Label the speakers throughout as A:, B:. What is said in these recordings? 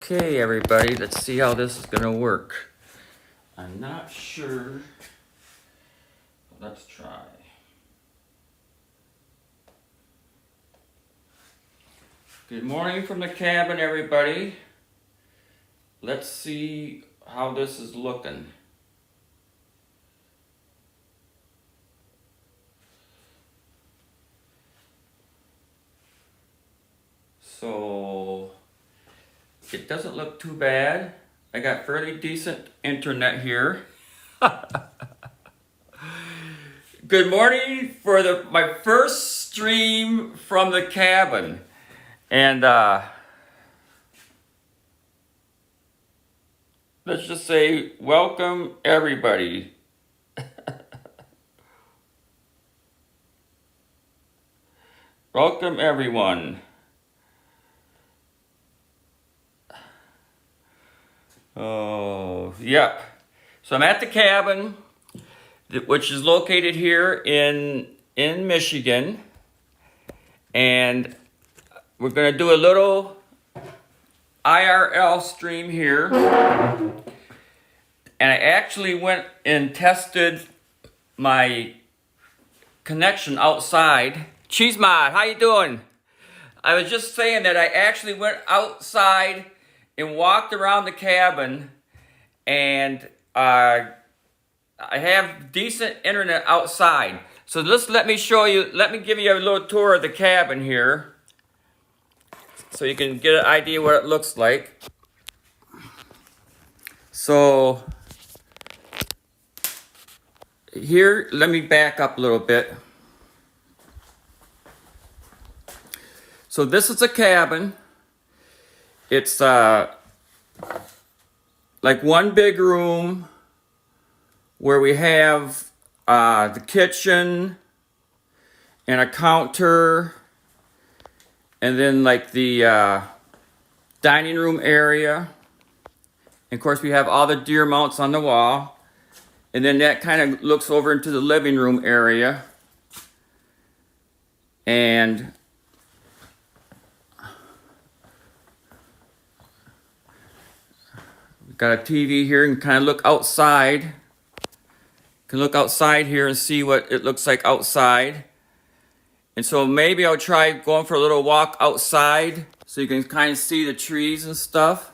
A: Okay, everybody, let's see how this is gonna work. I'm not sure. Let's try. Good morning from the cabin, everybody. Let's see how this is looking. So, it doesn't look too bad. I got fairly decent internet here. Good morning for my first stream from the cabin. And let's just say welcome everybody. Welcome everyone. Oh, yep. So I'm at the cabin, which is located here in Michigan, and we're gonna do a little IRL stream here. And I actually went and tested my connection outside. Cheese Mod, how you doing? I was just saying that I actually went outside and walked around the cabin, and I have decent internet outside. So let me show you, let me give you a little tour of the cabin here, so you can get an idea what it looks like. So here, let me back up a little bit. So this is a cabin. It's like one big room where we have the kitchen and a counter, and then like the dining room area. And of course, we have all the deer mounts on the wall. And then that kind of looks over into the living room area. And we've got a TV here, and kind of look outside. You can look outside here and see what it looks like outside. And so maybe I'll try going for a little walk outside so you can kind of see the trees and stuff.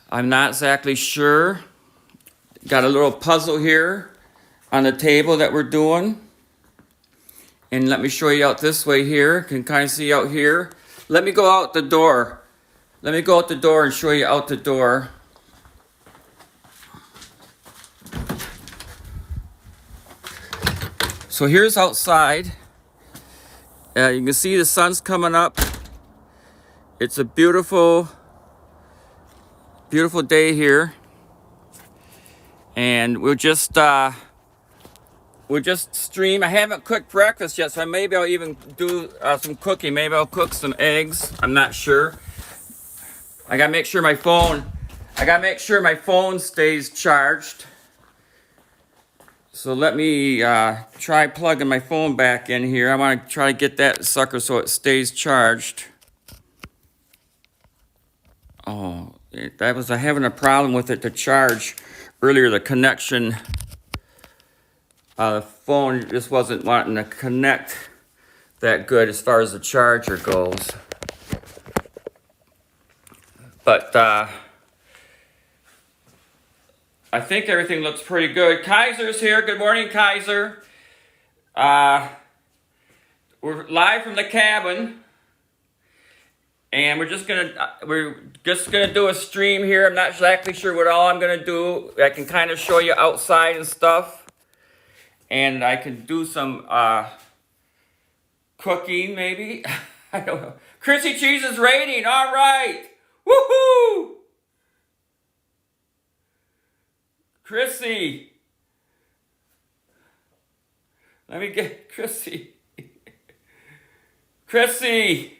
A: I'm not exactly sure. Got a little puzzle here on the table that we're doing. And let me show you out this way here. You can kind of see out here. Let me go out the door. Let me go out the door and show you out the door. So here's outside. You can see the sun's coming up. It's a beautiful, beautiful day here. And we'll just stream. I haven't cooked breakfast yet, so maybe I'll even do some cooking. Maybe I'll cook some eggs. I'm not sure. I gotta make sure my phone stays charged. So let me try plugging my phone back in here. I want to try to get that sucker so it stays charged. Oh, I was having a problem with it to charge earlier. The connection, the phone just wasn't wanting to connect that good as far as the charger goes. But I think everything looks pretty good. Kaiser's here. Good morning, Kaiser. We're live from the cabin, and we're just gonna do a stream here. I'm not exactly sure what all I'm gonna do. I can kind of show you outside and stuff, and I can do some cooking maybe. I don't know. Chrissy Cheese is rating. All right. Woohoo! Chrissy. Let me get Chrissy. Chrissy.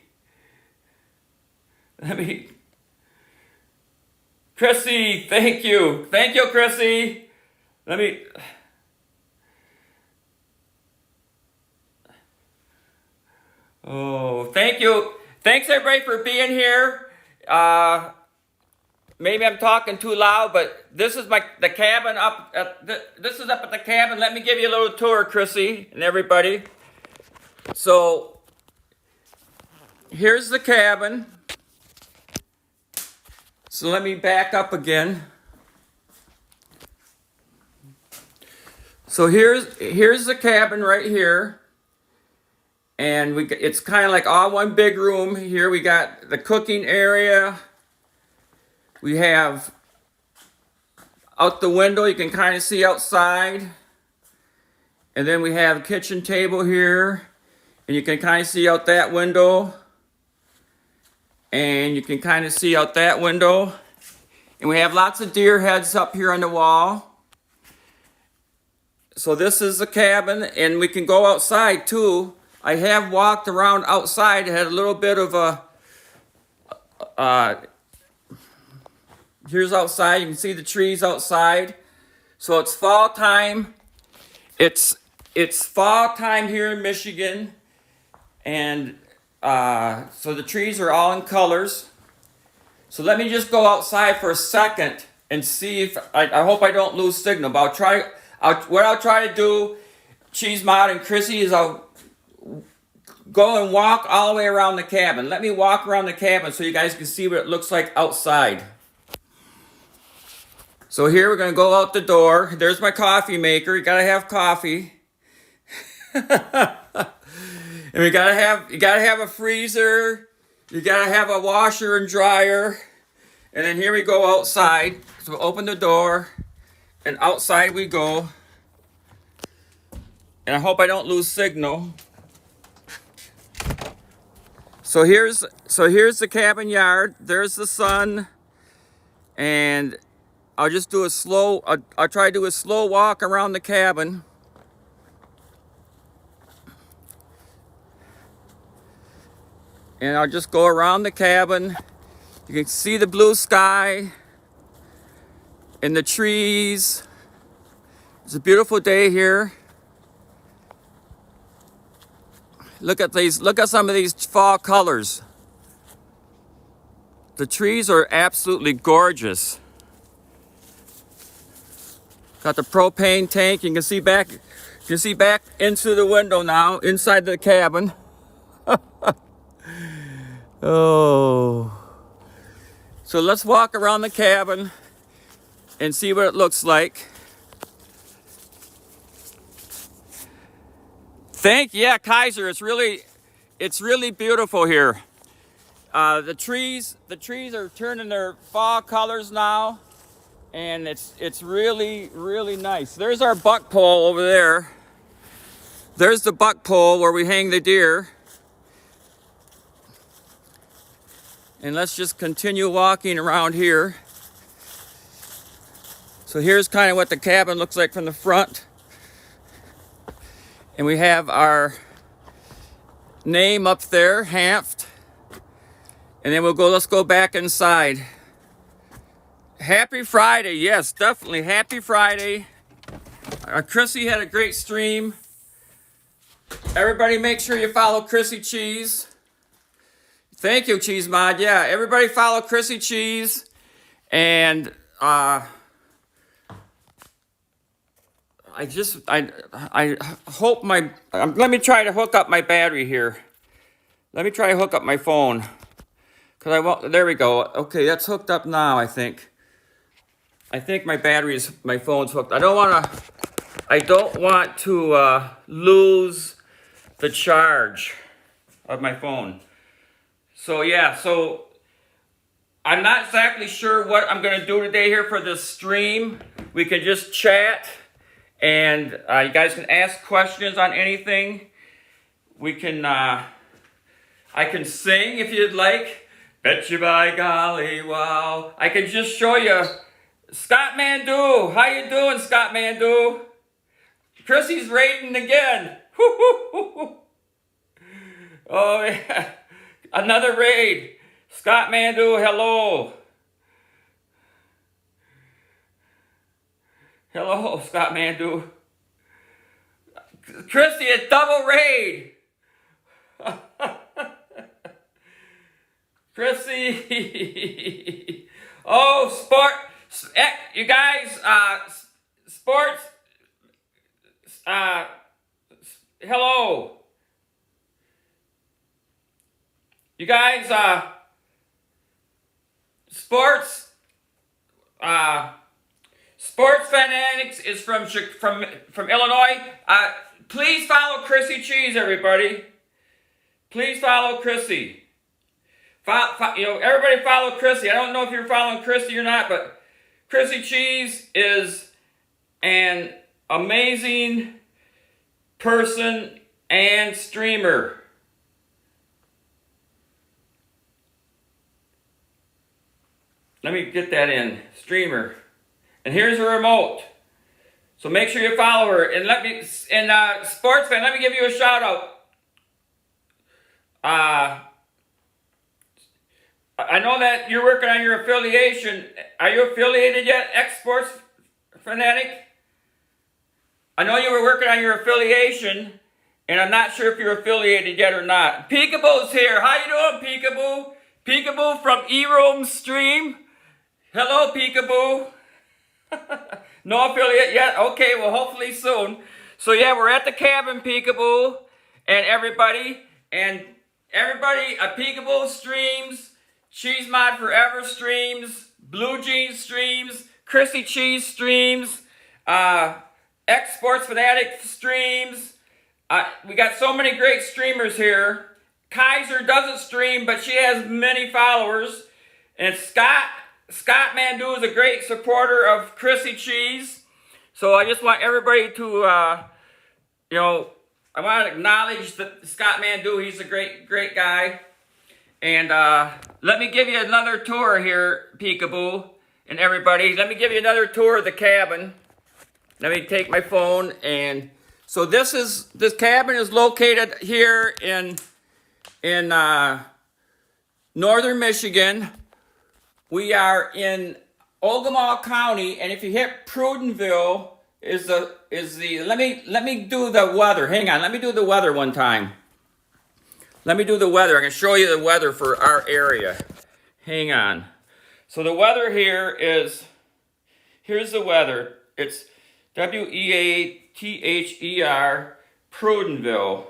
A: Chrissy, thank you. Thank you, Chrissy. Oh, thank you. Thanks everybody for being here. Maybe I'm talking too loud, but this is the cabin up. This is up at the cabin. Let me give you a little tour, Chrissy and everybody. So here's the cabin. So let me back up again. So here's the cabin right here. And it's kind of like all one big room. Here we got the cooking area. We have out the window, you can kind of see outside. And then we have a kitchen table here. And you can kind of see out that window. And you can kind of see out that window. And we have lots of deer heads up here on the wall. So this is the cabin, and we can go outside too. I have walked around outside, had a little bit of here's outside, you can see the trees outside. So it's fall time. It's fall time here in Michigan. And so the trees are all in colors. So let me just go outside for a second and see if, I hope I don't lose signal, but what I'll try to do, Cheese Mod and Chrissy, is I'll go and walk all the way around the cabin. Let me walk around the cabin so you guys can see what it looks like outside. So here we're going to go out the door. There's my coffee maker. You got to have coffee. And you gotta have a freezer. You gotta have a washer and dryer. And then here we go outside. So we'll open the door. And outside we go. And I hope I don't lose signal. So here's the cabin yard. There's the sun. And I'll just do I'll try to do a slow walk around the cabin. And I'll just go around the cabin. You can see the blue sky and the trees. It's a beautiful day here. Look at some of these fall colors. The trees are absolutely gorgeous. Got the propane tank. You can see back into the window now, inside the cabin. Oh. So let's walk around the cabin and see what it looks like. Kaiser, it's really beautiful here. The trees are turning their fall colors now, and it's really, really nice. There's our buck pole over there. There's the buck pole where we hang the deer. And let's just continue walking around here. So here's kind of what the cabin looks like from the front. And we have our name up there, Hanft. And then let's go back inside. Happy Friday, yes, definitely happy Friday. Chrissy had a great stream. Everybody make sure you follow Chrissy Cheese. Thank you, Cheese Mod. Yeah, everybody follow Chrissy Cheese. And I hope let me try to hook up my battery here. Let me try to hook up my phone. There we go. Okay, that's hooked up now, I think. I think my phone's hooked. I don't want to lose the charge of my phone. So yeah, I'm not exactly sure what I'm going to do today here for this stream. We can just chat, and you guys can ask questions on anything. We can, I can sing if you'd like. Bet you by golly, wow. I can just show you. Scott Mandu, how you doing, Scott Mandu? Chrissy's rating again. Oh yeah. Another raid. Scott Mandu, hello. Hello, Scott Mandu. Chrissy, a double raid. Chrissy. Oh, you guys, sports, hello. You guys, sports, Sports Fanatics is from Illinois. Please follow Chrissy Cheese, everybody. Please follow Chrissy. Everybody follow Chrissy. I don't know if you're following Chrissy or not, but Chrissy Cheese is an amazing person and streamer. Let me get that in. Streamer. And here's her remote. So make sure you follow her. And Sports Fan, let me give you a shout out. I know that you're working on your affiliation. Are you affiliated yet, Sports Fanatic? I know you were working on your affiliation, and I'm not sure if you're affiliated yet or not. Peekaboo's here. How you doing, Peekaboo? Peekaboo from eRoom Stream. Hello, Peekaboo. No affiliate yet? Okay, well, hopefully soon. So, yeah, we're at the cabin, Peekaboo, and everybody. Peekaboo streams, Cheese Mod Forever streams, Blue Jeans streams, Chrissy Cheese streams, Sports Fanatic streams. We got so many great streamers here. Kaiser doesn't stream, but she has many followers. And Scott Mandu is a great supporter of Chrissy Cheese. So I just want everybody to, I want to acknowledge Scott Mandu. He's a great guy. And let me give you another tour here, Peekaboo, and everybody. Let me give you another tour of the cabin. Let me take my phone. And so this cabin is located here in northern Michigan. We are in Ogemaw County, and if you hit Prudenville, let me do the weather. Hang on, let me do the weather one time. Let me do the weather. I can show you the weather for our area. Hang on. So the weather here's the weather. It's WEATHER, Prudenville.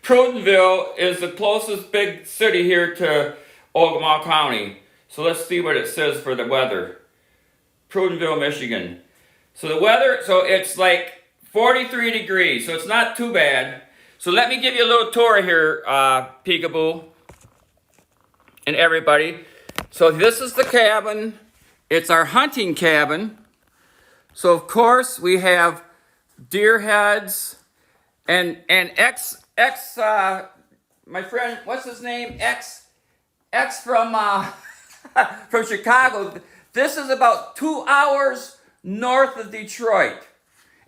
A: Prudenville is the closest big city here to Ogemaw County. So let's see what it says for the weather. Prudenville, Michigan. So the weather, it's like 43 degrees, so it's not too bad. So let me give you a little tour here, Peekaboo, and everybody. So this is the cabin. It's our hunting cabin. So of course we have deer heads and my friend, what's his name? X from from Chicago. This is about 2 hours north of Detroit.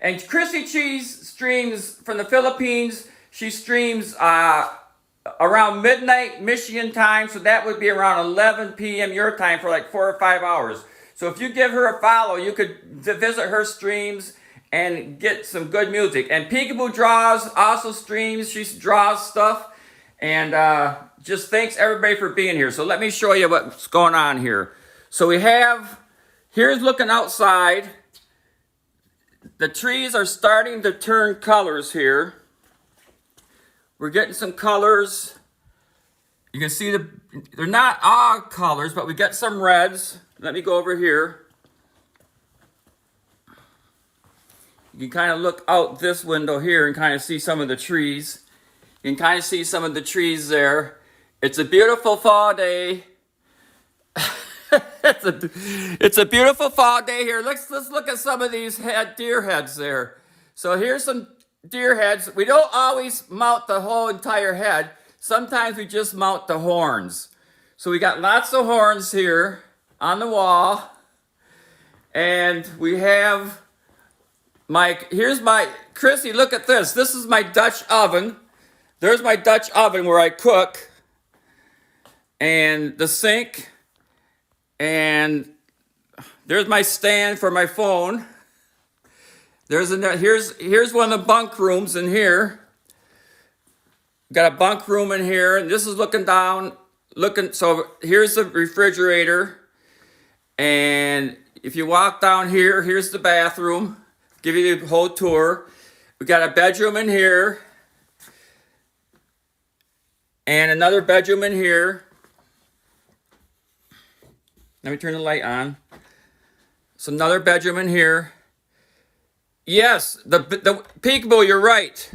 A: And Chrissy Cheese streams from the Philippines. She streams around midnight Michigan time, so that would be around 11 p.m. your time for like 4 or 5 hours. So if you give her a follow, you could visit her streams and get some good music. And Peekaboo also streams. She draws stuff. And just thanks everybody for being here. So let me show you what's going on here. So here's looking outside. The trees are starting to turn colors here. We're getting some colors. You can see they're not all colors, but we got some reds. Let me go over here. You can kind of look out this window here and kind of see some of the trees. You can kind of see some of the trees there. It's a beautiful fall day. It's a beautiful fall day here. Let's look at some of these deer heads there. So here's some deer heads. We don't always mount the whole entire head. Sometimes we just mount the horns. So we got lots of horns here on the wall. And we have here's my, Chrissy, look at this. This is my Dutch oven. There's my Dutch oven where I cook. And the sink. And there's my stand for my phone. Here's one of the bunk rooms in here. Got a bunk room in here, and this is looking down. So here's the refrigerator, and if you walk down here, here's the bathroom. Give you the whole tour. We got a bedroom in here, and another bedroom in here. Let me turn the light on. So another bedroom in here. Yes, the Peekaboo, you're right.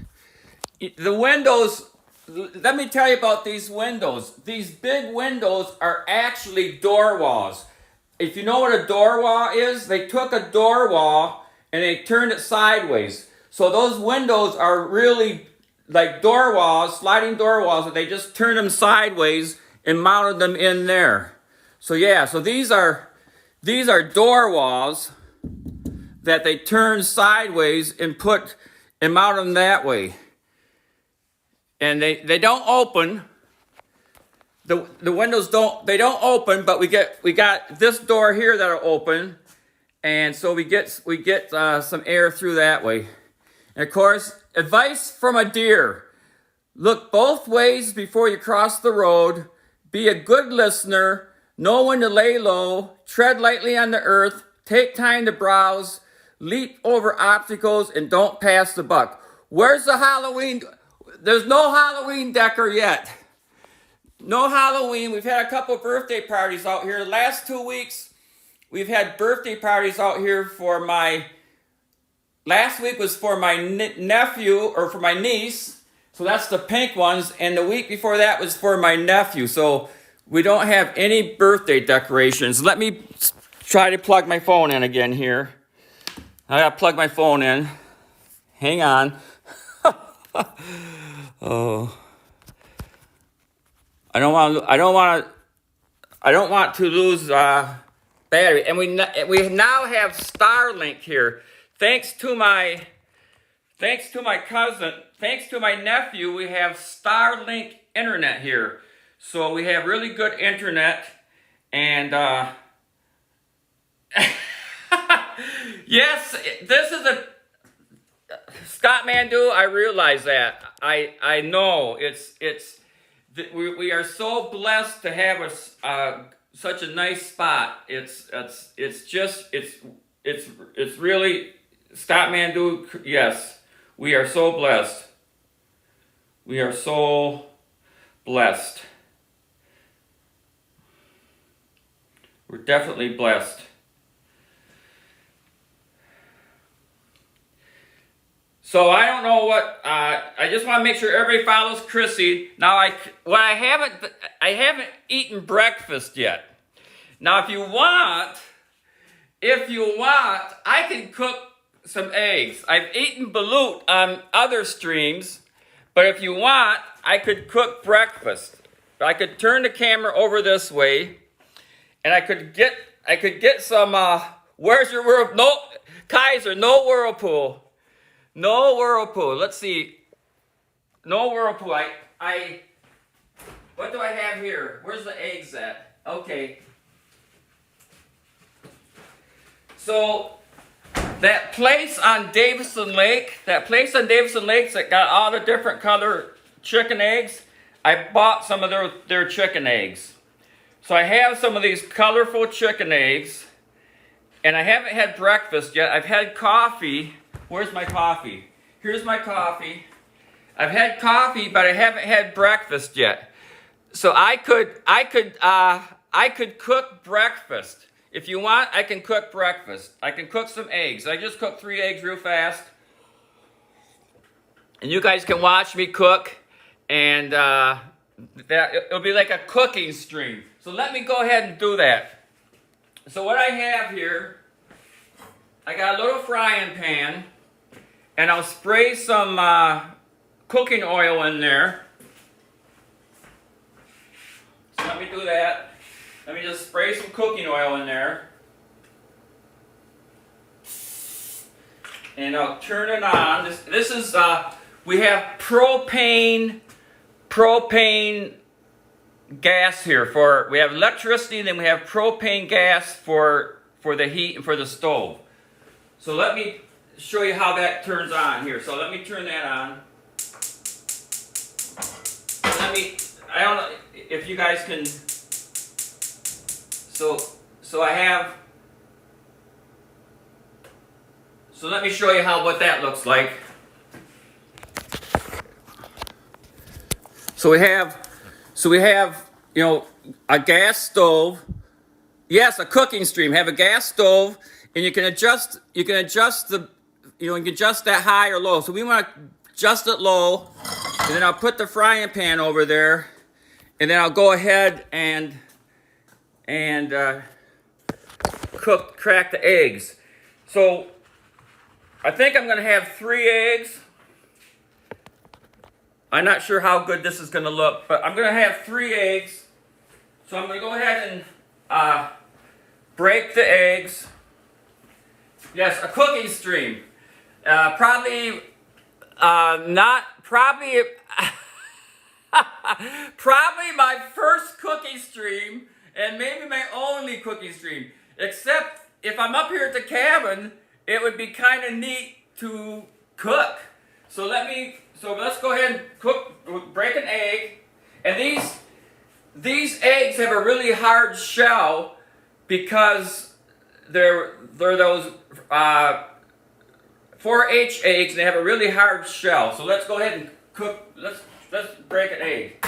A: The windows, let me tell you about these windows. These big windows are actually door walls. If you know what a door wall is, they took a door wall and they turned it sideways. So those windows are really like door walls, sliding door walls, and they just turned them sideways and mounted them in there. So yeah, so these are door walls that they turn sideways and mount them that way. And they don't open. The windows don't open, but we got this door here that'll open, and so we get some air through that way. And of course, advice from a deer: look both ways before you cross the road. Be a good listener. Know when to lay low. Tread lightly on the earth. Take time to browse. Leap over obstacles and don't pass the buck. Where's the Halloween? There's no Halloween decor yet. No Halloween. We've had a couple of birthday parties out here. The last 2 weeks, we've had birthday parties out here for last week was for my nephew, or for my niece. So that's the pink ones. And the week before that was for my nephew. So we don't have any birthday decorations. Let me try to plug my phone in again here. I gotta plug my phone in. Hang on. Oh, I don't want to lose battery. And we now have Starlink here. Thanks to my cousin, thanks to my nephew, we have Starlink internet here. So we have really good internet, and yes, this is a Scott Mandu. I realize that. I know we are so blessed to have such a nice spot. It's really Scott Mandu. Yes, we are so blessed. We are so blessed. We're definitely blessed. So I don't know what, I just want to make sure everybody follows Chrissy. Now I haven't eaten breakfast yet. Now if you want, I can cook some eggs. I've eaten balut on other streams, but if you want, I could cook breakfast. I could turn the camera over this way, and I could get some, where's your whirlpool? No, Kaiser, no whirlpool. No whirlpool. Let's see. No whirlpool. What do I have here? Where's the eggs at? Okay. So that place on Davison Lake that got all the different color chicken eggs, I bought some of their chicken eggs. So I have some of these colorful chicken eggs, and I haven't had breakfast yet. I've had coffee. Where's my coffee? Here's my coffee. I've had coffee, but I haven't had breakfast yet. So I could cook breakfast. If you want, I can cook breakfast. I can cook some eggs. I just cooked 3 eggs real fast. And you guys can watch me cook, and it'll be like a cooking stream. So let me go ahead and do that. So what I have here, I got a little frying pan, and I'll spray some cooking oil in there. So let me do that. Let me just spray some cooking oil in there. And I'll turn it on. This is, we have propane gas here we have electricity, and then we have propane gas for for the heat and for the stove. So let me show you how that turns on here. So let me turn that on. I don't know if you guys can, so let me show you what that looks like. So we have, you know, a gas stove. Yes, a cooking stream. Have a gas stove, and you can adjust the, you can adjust that high or low. So we want to adjust it low, and then I'll put the frying pan over there, and then I'll go ahead and crack the eggs. So I think I'm going to have 3 eggs. I'm not sure how good this is going to look, but I'm going to have 3 eggs. So I'm going to go ahead and break the eggs. Yes, a cooking stream. Probably my first cooking stream, and maybe my only cooking stream. Except if I'm up here at the cabin, it would be kind of neat to cook. So let's go ahead and break an egg. And these eggs have a really hard shell because they're those 4H eggs, and they have a really hard shell. So let's go ahead and cook. Let's break an egg.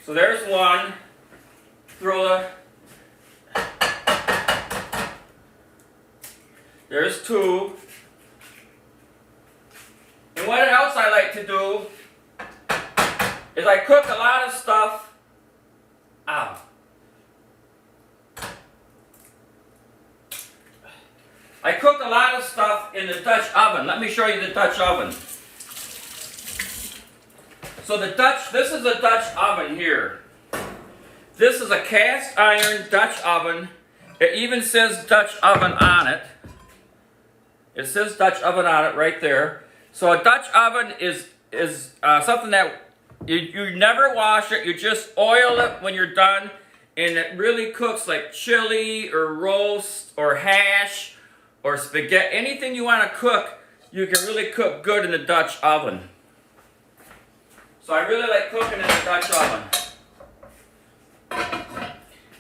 A: So there's one. There's 2. And what else I like to do is I cook a lot of stuff. Ow. I cook a lot of stuff in the Dutch oven. Let me show you the Dutch oven. So this is a Dutch oven here. This is a cast iron Dutch oven. It even says Dutch oven on it. It says Dutch oven on it right there. So a Dutch oven is something that you never wash it. You just oil it when you're done, and it really cooks like chili or roast or hash or spaghetti. Anything you want to cook, you can really cook good in the Dutch oven. So I really like cooking in the Dutch oven.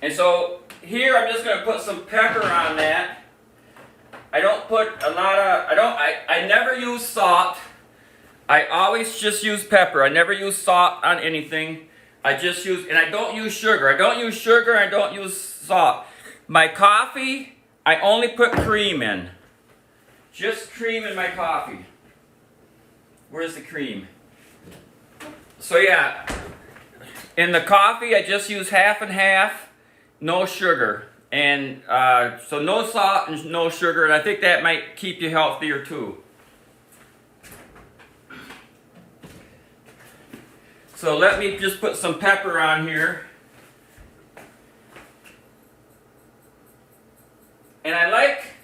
A: And so here I'm just going to put some pepper on that. I don't put a lot of, I never use salt. I always just use pepper. I never use salt on anything. I just use, and I don't use sugar. I don't use sugar, I don't use salt. My coffee, I only put cream in. Just cream in my coffee. Where's the cream? So yeah, in the coffee I just use half and half, no sugar. And so no salt and no sugar, and I think that might keep you healthier too. So let me just put some pepper on here. And I like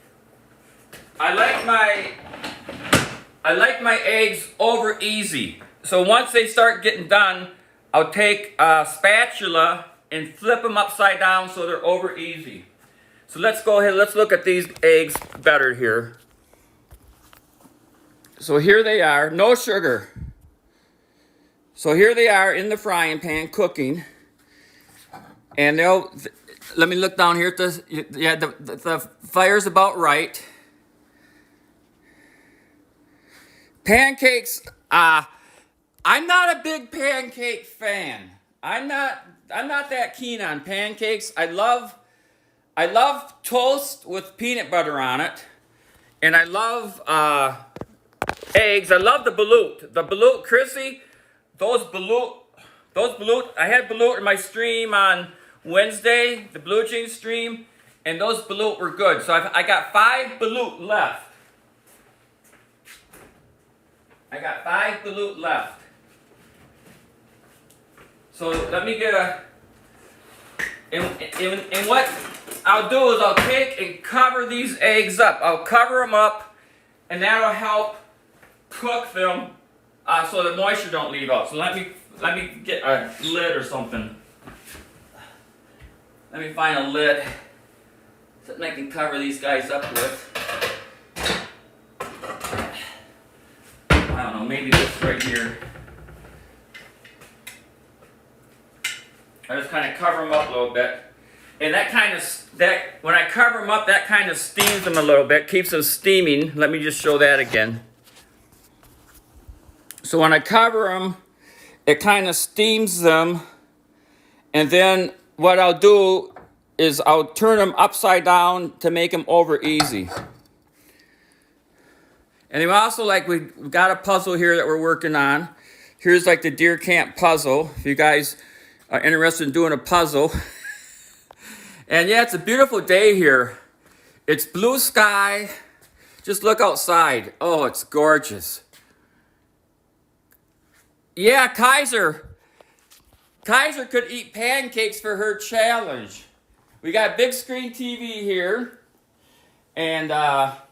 A: my eggs over easy. So once they start getting done, I'll take a spatula and flip them upside down so they're over easy. So let's go ahead, let's look at these eggs better here. So here they are, no sugar. So here they are in the frying pan cooking. And let me look down here at this. Yeah, the fire's about right. Pancakes, I'm not a big pancake fan. I'm not that keen on pancakes. I love toast with peanut butter on it. And I love eggs. I love the balut. The balut, Chrissy, those balut, I had balut in my stream on Wednesday, the Blue Jeans stream, and those balut were good. So I got 5 balut left. So let me get and what I'll do is I'll take and cover these eggs up. I'll cover them up, and that'll help cook them so the moisture don't leave out. So let me get a lid or something. Let me find a lid. Something I can cover these guys up with. I don't know, maybe this right here. I just kind of cover them up a little bit. And when I cover them up, that kind of steams them a little bit, keeps them steaming. Let me just show that again. So when I cover them, it kind of steams them. And then what I'll do is I'll turn them upside down to make them over easy. And then also, like, we've got a puzzle here that we're working on. Here's like the deer camp puzzle. If you guys are interested in doing a puzzle. And yeah, it's a beautiful day here. It's blue sky. Just look outside. Oh, it's gorgeous. Yeah, Kaiser could eat pancakes for her challenge. We got big screen TV here. And let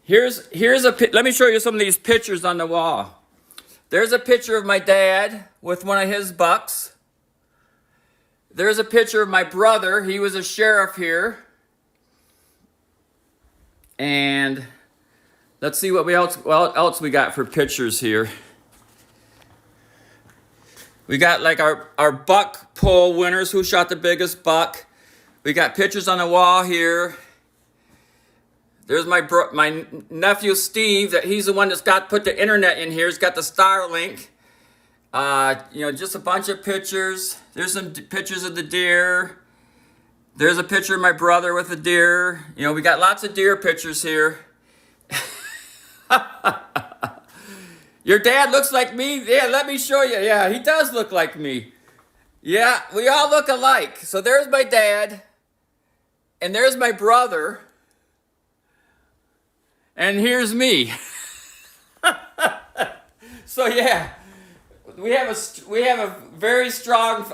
A: me show you some of these pictures on the wall. There's a picture of my dad with one of his bucks. There's a picture of my brother. He was a sheriff here. And let's see what else we got for pictures here. We got like our buck poll winners, who shot the biggest buck. We got pictures on the wall here. There's my nephew Steve, that he's the one that's put the internet in here. He's got the Starlink. Just a bunch of pictures. There's some pictures of the deer. There's a picture of my brother with the deer. We got lots of deer pictures here. Your dad looks like me? Yeah, let me show you. Yeah, he does look like me. Yeah, we all look alike. So there's my dad. And there's my brother. And here's me. So yeah, we have a very strong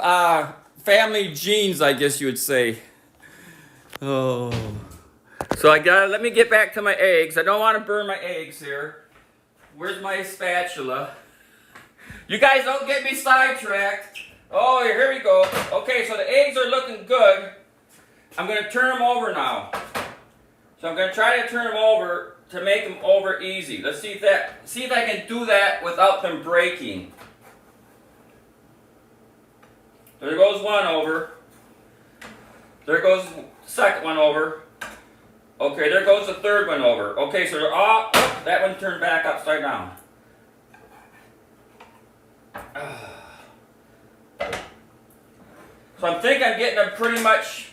A: family genes, I guess you would say. Oh. So let me get back to my eggs. I don't want to burn my eggs here. Where's my spatula? You guys don't get me sidetracked. Oh, here we go. Okay, so the eggs are looking good. I'm going to turn them over now. So I'm going to try to turn them over to make them over easy. Let's see if I can do that without them breaking. There goes one over. There goes the second one over. Okay, there goes the third one over. Okay, so that one turned back upside down. So I'm thinking I'm getting them pretty much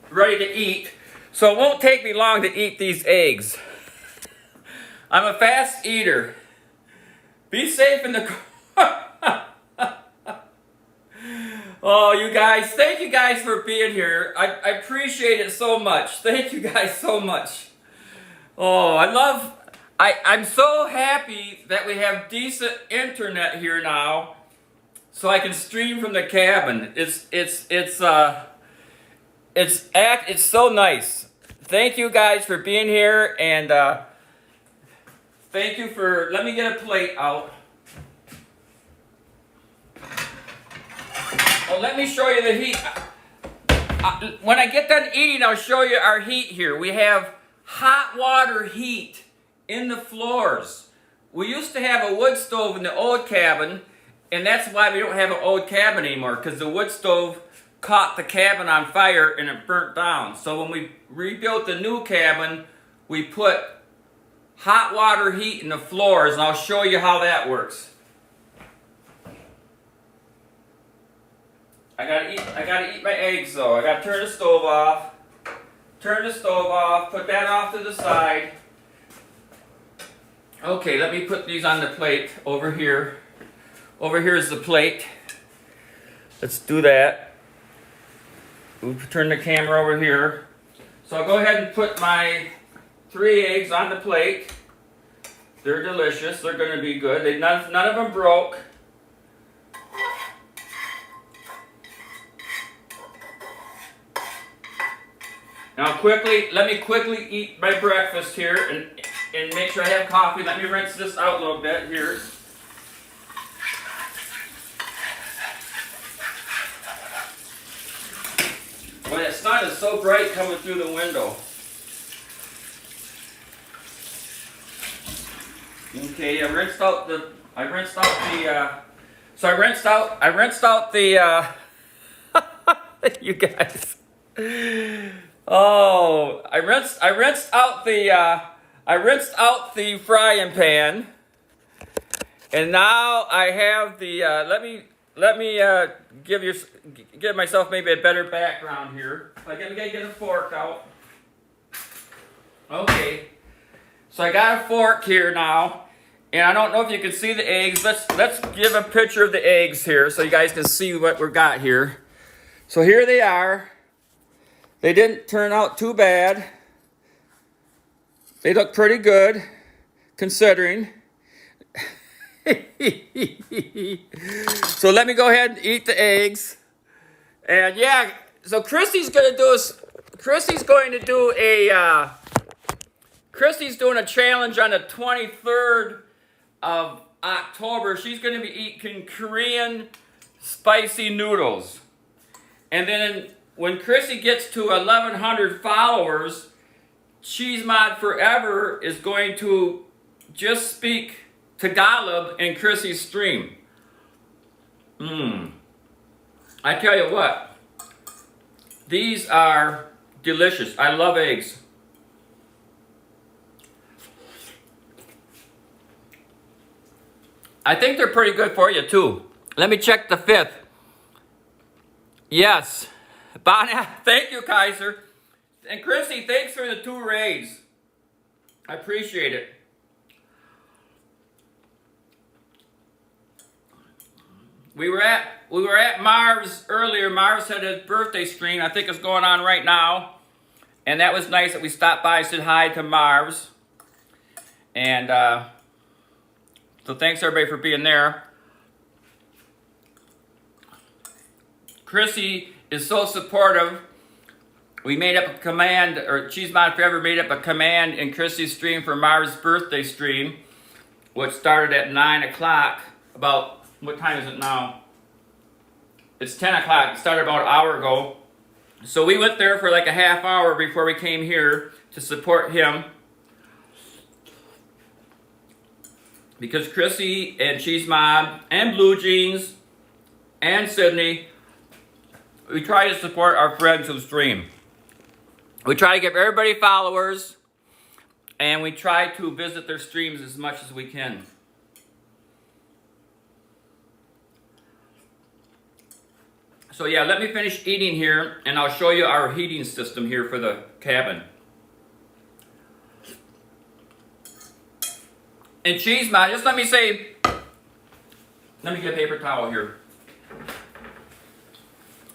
A: ready to eat. So it won't take me long to eat these eggs. I'm a fast eater. Be safe in the car. Oh, you guys, thank you guys for being here. I appreciate it so much. Thank you guys so much. Oh, I'm so happy that we have decent internet here now, so I can stream from the cabin. It's so nice. Thank you guys for being here, and thank you for, let me get a plate out. Oh, let me show you the heat. When I get done eating, I'll show you our heat here. We have hot water heat in the floors. We used to have a wood stove in the old cabin, and that's why we don't have an old cabin anymore, because the wood stove caught the cabin on fire and it burnt down. So when we rebuilt the new cabin, we put hot water heat in the floors, and I'll show you how that works. I gotta eat my eggs though. I gotta turn the stove off. Turn the stove off, put that off to the side. Okay, let me put these on the plate over here. Over here is the plate. Let's do that. We'll turn the camera over here. So I'll go ahead and put my 3 eggs on the plate. They're delicious. They're going to be good. None of them broke. Now let me quickly eat my breakfast here and make sure I have coffee. Let me rinse this out a little bit here. sun is so bright coming through the window. Okay, I rinsed out the you guys. Oh, I rinsed out the frying pan. And now I have the let me give myself maybe a better background here. I'm gonna get a fork out. Okay. So I got a fork here now, and I don't know if you can see the eggs. Let's give a picture of the eggs here so you guys can see what we got here. So here they are. They didn't turn out too bad. They look pretty good, considering. So let me go ahead and eat the eggs. And yeah, so Christy's going to doing a challenge on the 23rd of October. She's going to be eating Korean spicy noodles. And then when Christy gets to 1,100 followers, Cheese Mod Forever is going to just speak Tagalog in Chrissy's stream. I tell you what, these are delicious. I love eggs. I think they're pretty good for you too. Let me check the 5th. Yes. Bonnie, thank you, Kaiser. And Chrissy, thanks for the 2 raids. I appreciate it. We were at Marv's earlier. Marv's had his birthday stream. I think it's going on right now. And that was nice that we stopped by and said hi to Marv's. And so thanks everybody for being there. Chrissy is so supportive. We made up a command, or Cheese Mod Forever made up a command in Chrissy's stream for Marv's birthday stream, which started at 9 o'clock. About, what time is it now? It's 10 o'clock. It started about an hour ago. So we went there for like a half hour before we came here to support him. Because Chrissy and Cheese Mod and Blue Jeans and Sydney, we try to support our friends who stream. We try to give everybody followers, and we try to visit their streams as much as we can. So yeah, let me finish eating here, and I'll show you our heating system here for the cabin. And Cheese Mod, just let me say, let me get a paper towel here.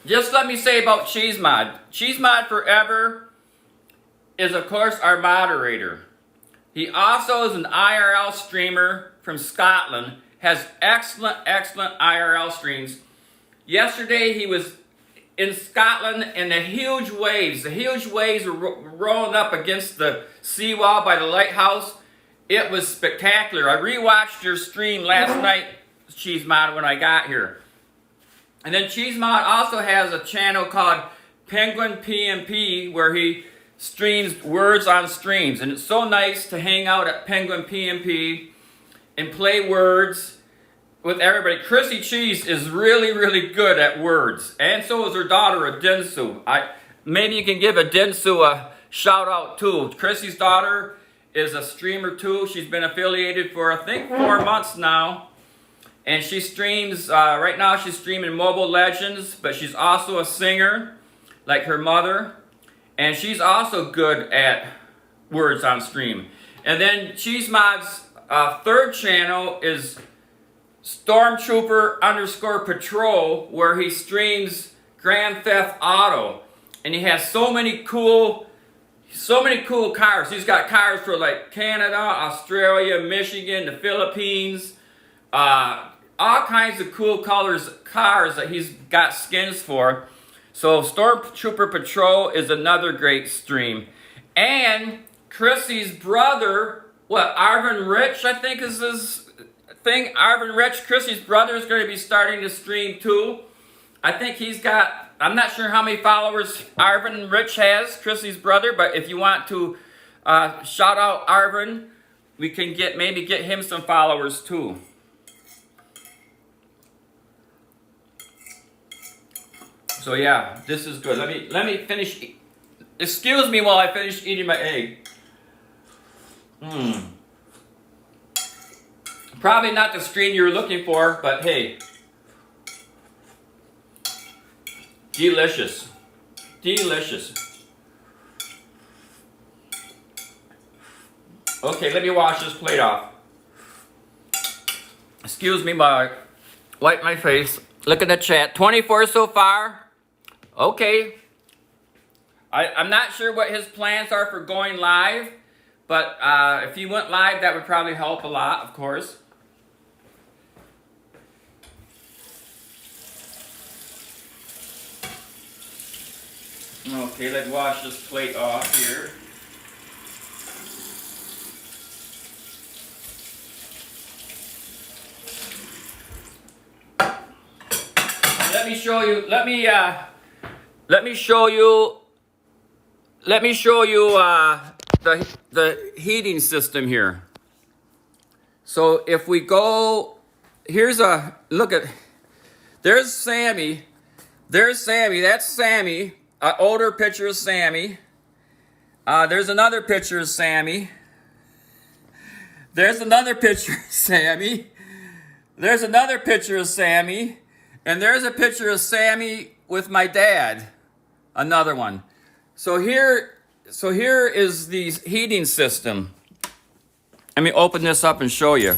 A: Just let me say about Cheese Mod. Cheese Mod Forever is, of course, our moderator. He also is an IRL streamer from Scotland, has excellent IRL streams. Yesterday he was in Scotland and the huge waves were rolling up against the seawall by the lighthouse. It was spectacular. I rewatched your stream last night, Cheese Mod, when I got here. And then Cheese Mod also has a channel called Penguin PMP where he streams words on streams. And it's so nice to hang out at Penguin PMP and play words with everybody. Chrissy Cheese is really good at words. And so is her daughter, Adinsu. Maybe you can give Adinsu a shout out too. Chrissy's daughter is a streamer too. She's been affiliated for, I think, 4 months now. And she streams, right now she's streaming Mobile Legends, but she's also a singer, like her mother. And she's also good at words on stream. And then Cheese Mod's 3rd channel is Stormtrooper_Patrol, where he streams Grand Theft Auto. And he has so many cool cars. He's got cars for like Canada, Australia, Michigan, the Philippines, all kinds of cool cars that he's got skins for. So Stormtrooper Patrol is another great stream. And Chrissy's brother, Arvin Rich, I think is his thing. Arvin Rich, Chrissy's brother, is going to be starting to stream too. I think he's got I'm not sure how many followers Arvin Rich has, Chrissy's brother, but if you want to shout out Arvin, we can maybe get him some followers too. So yeah, this is good. Let me finish. Excuse me while I finish eating my egg. Probably not the screen you were looking for, but hey. Delicious. Delicious. Okay, let me wash this plate off. Excuse me while I wipe my face. Look at the chat. 24 so far. Okay. I'm not sure what his plans are for going live, but if he went live, that would probably help a lot, of course. Okay, let's wash this plate off here. Let me show you. Let me show you the heating system here. So if we go, here's a look at. There's Sammy. There's Sammy. That's Sammy. An older picture of Sammy. There's another picture of Sammy. There's another picture of Sammy. There's another picture of Sammy. And there's a picture of Sammy with my dad. Another one. So here is the heating system. Let me open this up and show you.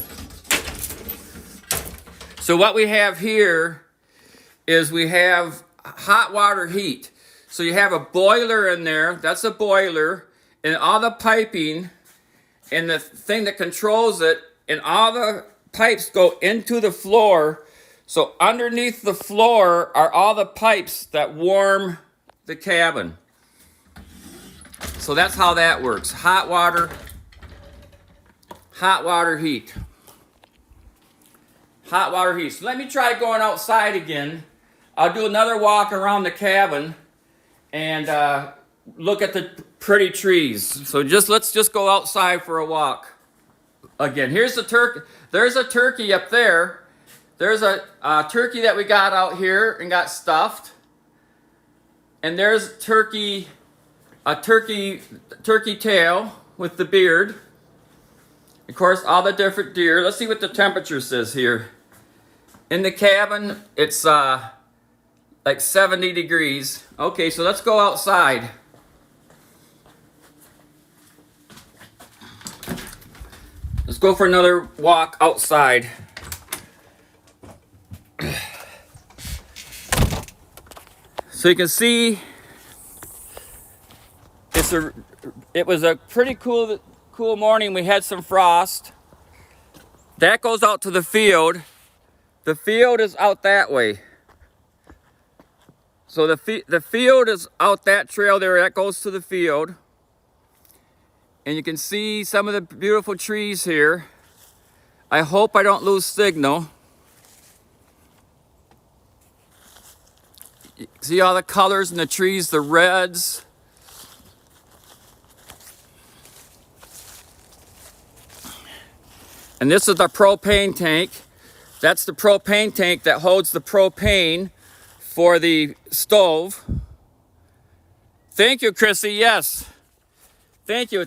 A: So what we have here is we have hot water heat. So you have a boiler in there. That's a boiler. And all the piping and the thing that controls it, and all the pipes go into the floor. So underneath the floor are all the pipes that warm the cabin. So that's how that works. Hot water heat. Hot water heat. So let me try going outside again. I'll do another walk around the cabin and look at the pretty trees. So let's just go outside for a walk. Again, here's the turkey. There's a turkey up there. There's a turkey that we got out here and got stuffed. And there's a turkey tail with the beard. Of course, all the different deer. Let's see what the temperature says here. In the cabin, it's like 70 degrees. Okay, so let's go outside. Let's go for another walk outside. So you can see it was a pretty cool morning. We had some frost. That goes out to the field. The field is out that way. So the field is out that trail there. That goes to the field. And you can see some of the beautiful trees here. I hope I don't lose signal. You see all the colors in the trees, the reds. And this is the propane tank. That's the propane tank that holds the propane for the stove. Thank you, Chrissy. Yes. Thank you.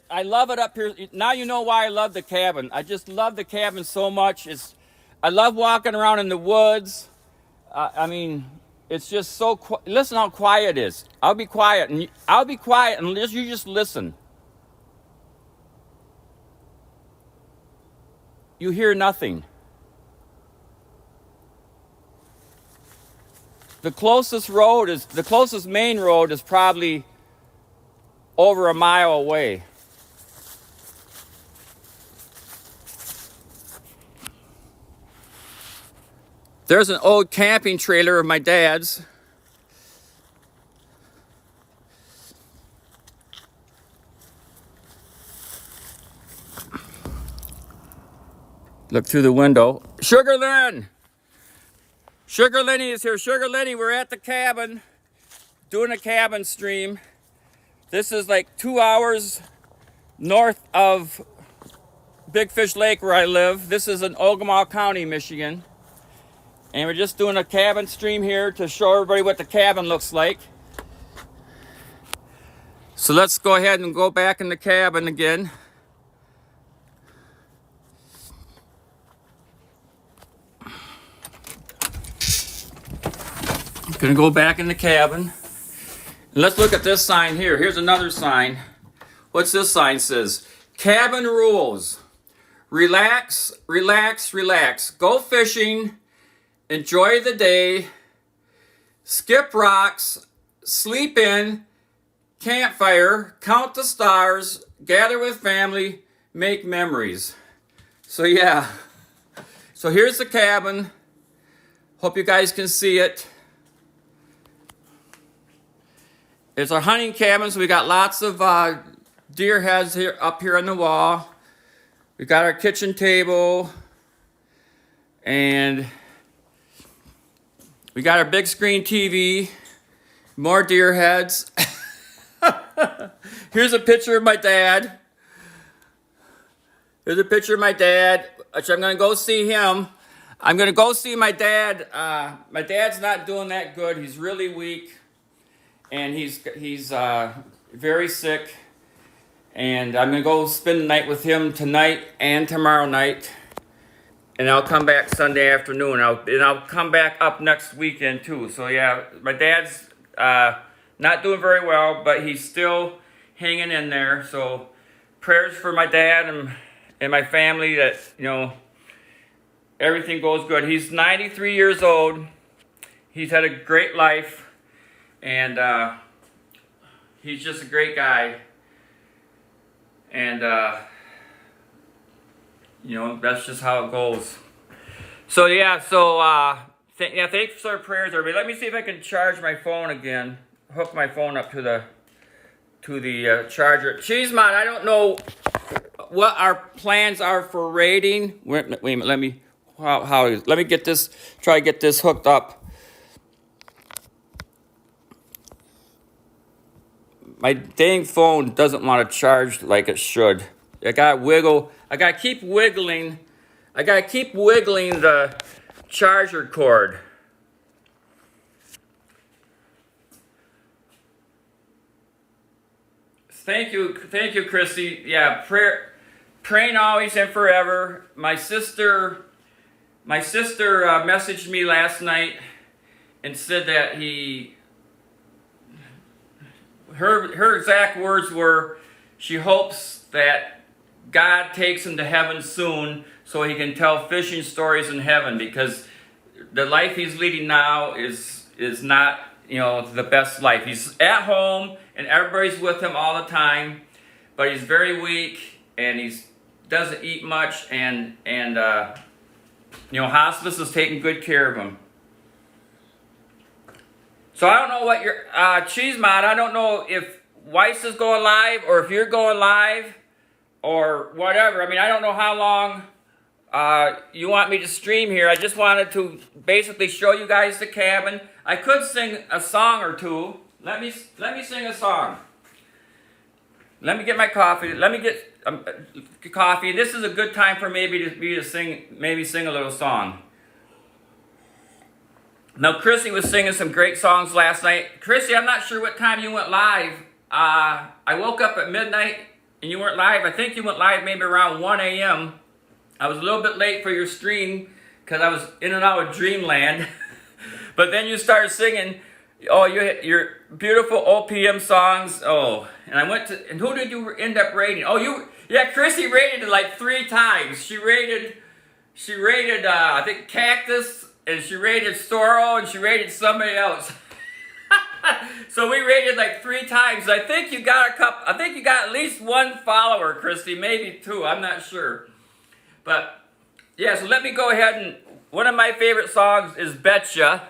A: I love it up here. Now you know why I love the cabin. I just love the cabin so much. I love walking around in the woods. I mean, it's just so listen how quiet it is. I'll be quiet and you just listen. You hear nothing. The closest main road is probably over a mile away. There's an old camping trailer of my dad's. Look through the window. Sugarland! Sugar Lenny is here. Sugar Lenny, we're at the cabin, doing a cabin stream. This is like 2 hours north of Big Fish Lake where I live. This is in Ogemaw County, Michigan. And we're just doing a cabin stream here to show everybody what the cabin looks like. So let's go ahead and go back in the cabin again. Gonna go back in the cabin. And let's look at this sign here. Here's another sign. What's this sign says? Cabin rules. Relax, relax, relax. Go fishing. Enjoy the day. Skip rocks. Sleep in. Campfire. Count the stars. Gather with family. Make memories. So yeah. So here's the cabin. Hope you guys can see it. It's our hunting cabin, so we got lots of deer heads here up here on the wall. We got our kitchen table, and we got our big screen TV. More deer heads. Here's a picture of my dad. Here's a picture of my dad, which I'm gonna go see him. I'm gonna go see my dad. My dad's not doing that good. He's really weak. And he's very sick, and I'm gonna go spend the night with him tonight and tomorrow night, and I'll come back Sunday afternoon. I'll come back up next weekend too. So yeah, my dad's not doing very well, but he's still hanging in there. So prayers for my dad and my family that everything goes good. He's 93 years old. He's had a great life. And he's just a great guy, and that's just how it goes. So yeah, thanks for our prayers, everybody. Let me see if I can charge my phone again. Hook my phone up to the charger. Cheesemont, I don't know what our plans are for raiding. Wait a minute, let me get this. Try to get this hooked up. My dang phone doesn't want to charge like it should. I gotta keep wiggling the charger cord. Thank you, Chrissy. Yeah, praying always and forever. My sister messaged me last night and said that her exact words were, she hopes that God takes him to heaven soon so he can tell fishing stories in heaven, because the life he's leading now is not the best life. He's at home and everybody's with him all the time, but he's very weak and he doesn't eat much, and hospice is taking good care of him. So I don't know what your Cheesemont, I don't know if Weiss is going live or if you're going live or whatever. I mean, I don't know how long you want me to stream here. I just wanted to basically show you guys the cabin. I could sing a song or two. Let me sing a song. Let me get my coffee. Let me get coffee. This is a good time for me to sing a little song. Now, Chrissy was singing some great songs last night. Chrissy, I'm not sure what time you went live. I woke up at midnight and you weren't live. I think you went live maybe around 1 a.m. I was a little bit late for your stream because I was in and out of dreamland. But then you started singing, your beautiful OPM songs. Oh, and I went to, and who did you end up rating? Chrissy rated it like 3 times. She rated, I think Cactus, and she rated Storo, and she rated somebody else. So we rated like 3 times. I think you got at least 1 follower, Christy, maybe 2. I'm not sure. But yeah, so let me go ahead, and one of my favorite songs is Betcha.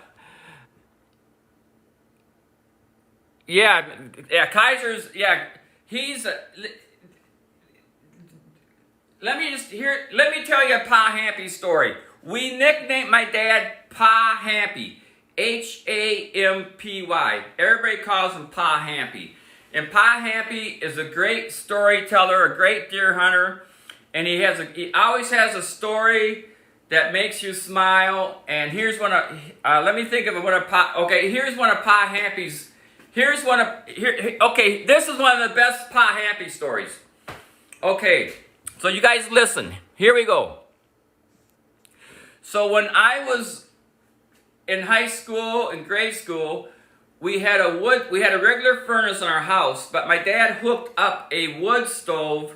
A: Yeah, Kaiser's, he's let me tell you a Pa Hampy story. We nicknamed my dad Pa Hampy. Hampy. Everybody calls him Pa Hampy. And Pa Hampy is a great storyteller, a great deer hunter, and he always has a story that makes you smile. And here's one of let me think of one of Pa. Okay, here's one of Pa Hampy's. Okay, this is one of the best Pa Hampy stories. Okay, so you guys listen. Here we go. So when I was in high school and grade school, we had a regular furnace in our house, but my dad hooked up a wood stove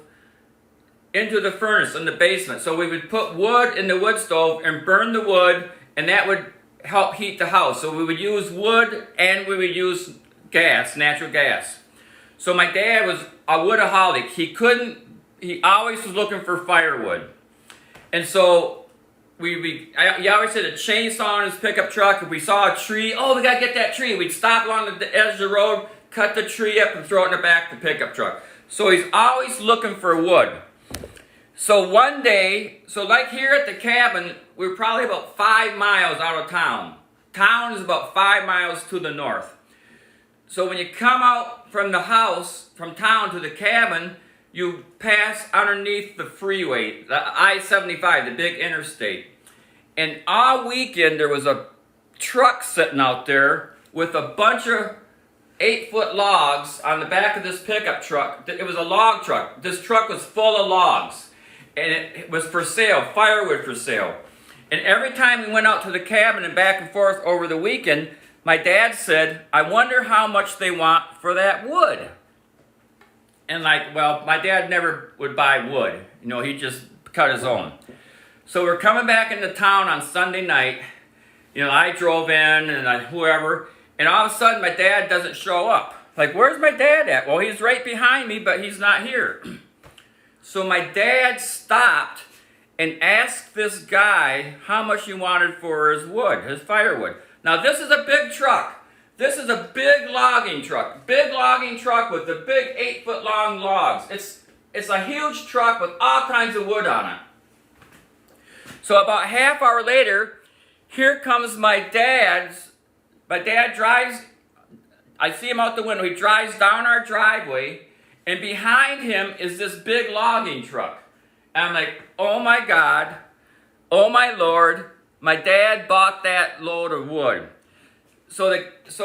A: into the furnace in the basement. So we would put wood in the wood stove and burn the wood, and that would help heat the house. So we would use wood and we would use gas, natural gas. So my dad was a woodaholic. He always was looking for firewood. And so he always had a chainsaw in his pickup truck. If we saw a tree, oh, we gotta get that tree. We'd stop along the edge of the road, cut the tree up, and throw it in the back of the pickup truck. So he's always looking for wood. So one day, like here at the cabin, we're probably about 5 miles out of town. Town is about 5 miles to the north. So when you come out from the house, from town to the cabin, you pass underneath the freeway, the I-75, the big interstate. And all weekend there was a truck sitting out there with a bunch of 8-foot logs on the back of this pickup truck. It was a log truck. This truck was full of logs. And it was for sale, firewood for sale. And every time we went out to the cabin and back and forth over the weekend, my dad said, I wonder how much they want for that wood. And my dad never would buy wood. You know, he just cut his own. So we're coming back into town on Sunday night. You know, I drove in and whoever. And all of a sudden, my dad doesn't show up. Like, where's my dad at? Well, he's right behind me, but he's not here. So my dad stopped and asked this guy how much he wanted for his wood, his firewood. Now, this is a big truck. This is a big logging truck. Big logging truck with the big 8-foot long logs. It's a huge truck with all kinds of wood on it. So about half hour later, here comes my dad. My dad drives, I see him out the window. He drives down our driveway, and behind him is this big logging truck. And I'm like, oh my God, oh my Lord, my dad bought that load of wood. So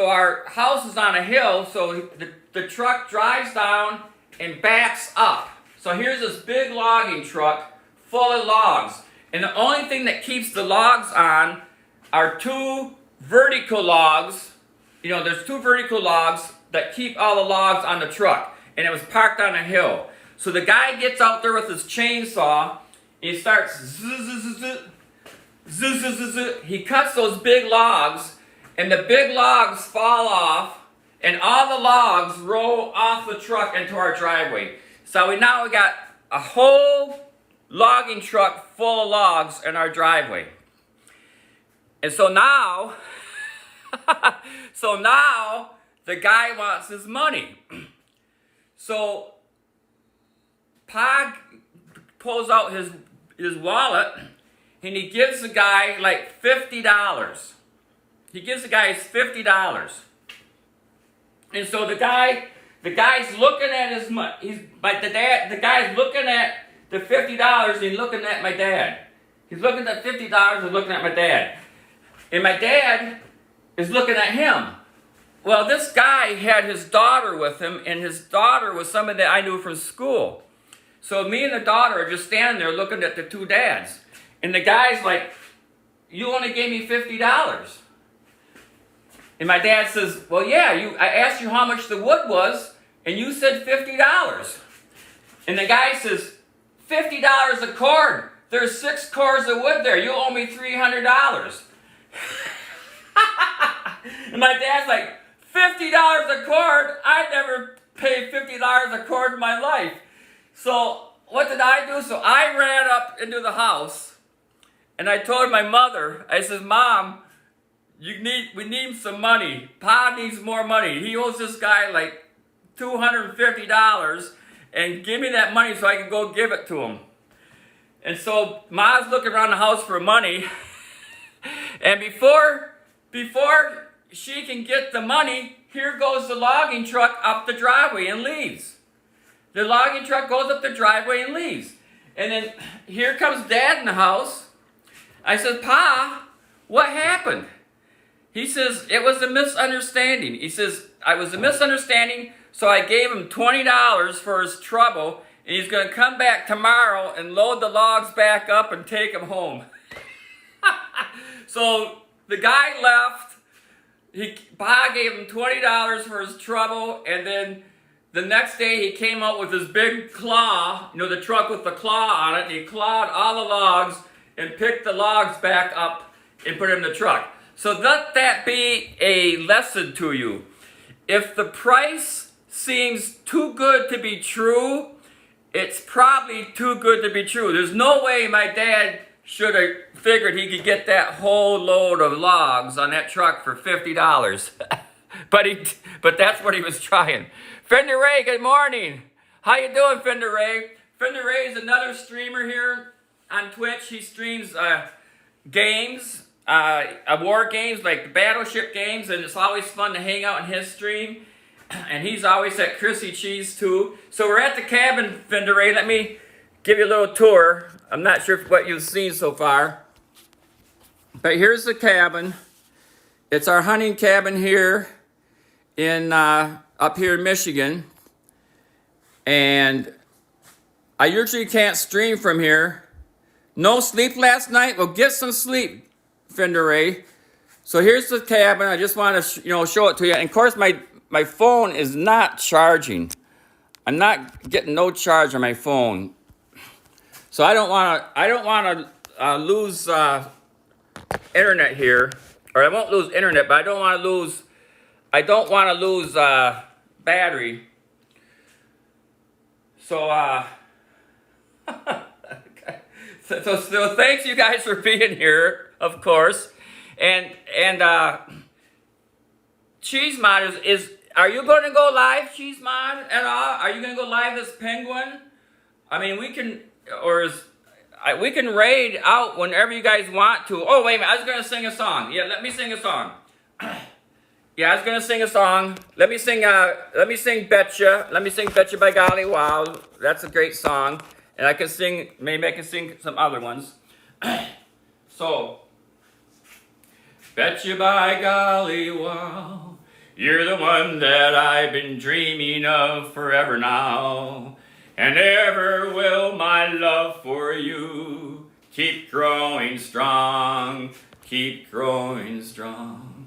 A: our house is on a hill, so the truck drives down and backs up. So here's this big logging truck full of logs. And the only thing that keeps the logs on are 2 vertical logs. You know, there's 2 vertical logs that keep all the logs on the truck. And it was parked on a hill. So the guy gets out there with his chainsaw. And he starts he cuts those big logs. And the big logs fall off. And all the logs roll off the truck into our driveway. So we got a whole logging truck full of logs in our driveway. And so now, the guy wants his money. So Pa pulls out his wallet and he gives the guy like $50. He gives the guy $50. And so the guy's looking at his money. The guy's looking at the $50 and he's looking at my dad. He's looking at $50 and looking at my dad. And my dad is looking at him. Well, this guy had his daughter with him, and his daughter was somebody that I knew from school. So me and the daughter are just standing there looking at the 2 dads. And the guy's like, you only gave me $50. And my dad says, well, yeah, I asked you how much the wood was, and you said $50. And the guy says, $50 a cord. There's 6 cords of wood there. You owe me $300. And my dad's like, $50 a cord? I never paid $50 a cord in my life. So what did I do? So I ran up into the house and I told my mother, I said, Mom, we need some money. Pa needs more money. He owes this guy like $250 and give me that money so I can go give it to him. And so Ma's looking around the house for money. And before she can get the money, here goes the logging truck up the driveway and leaves. The logging truck goes up the driveway and leaves. And then here comes Dad in the house. I said, Pa, what happened? He says, it was a misunderstanding. He says, it was a misunderstanding, so I gave him $20 for his trouble, and he's going to come back tomorrow and load the logs back up and take them home. So the guy left. Pa gave him $20 for his trouble, and then the next day he came out with his big claw, the truck with the claw on it, and he clawed all the logs and picked the logs back up and put them in the truck. So let that be a lesson to you. If the price seems too good to be true, it's probably too good to be true. There's no way my dad should have figured he could get that whole load of logs on that truck for $50. but that's what he was trying. Fender Ray, good morning. How you doing, Fender Ray? Fender Ray is another streamer here on Twitch. He streams games, war games like the Battleship games, and it's always fun to hang out in his stream. And he's always at Chrissy Cheese too. So we're at the cabin, Fender Ray. Let me give you a little tour. I'm not sure what you've seen so far. But here's the cabin. It's our hunting cabin here in up here in Michigan. And I usually can't stream from here. No sleep last night? Well, get some sleep, Fender Ray. So here's the cabin. I just want to show it to you. And of course my phone is not charging. I'm not getting no charge on my phone. So I don't want to lose internet here, or I won't lose internet, but I don't want to lose battery. So so thanks you guys for being here, of course, and Cheese Mod is are you going to go live, Cheese Mod, at all? Are you going to go live as Penguin? I mean, we can raid out whenever you guys want to. Oh, wait a minute. I was going to sing a song. Yeah, let me sing a song. Yeah, I was going to sing a song. Let me sing Betcha. Let me sing Betcha by Golly Wow. That's a great song. And maybe I can sing some other ones. So, Betcha by Golly Wow, you're the one that I've been dreaming of forever now. And ever will my love for you keep growing strong, keep growing strong.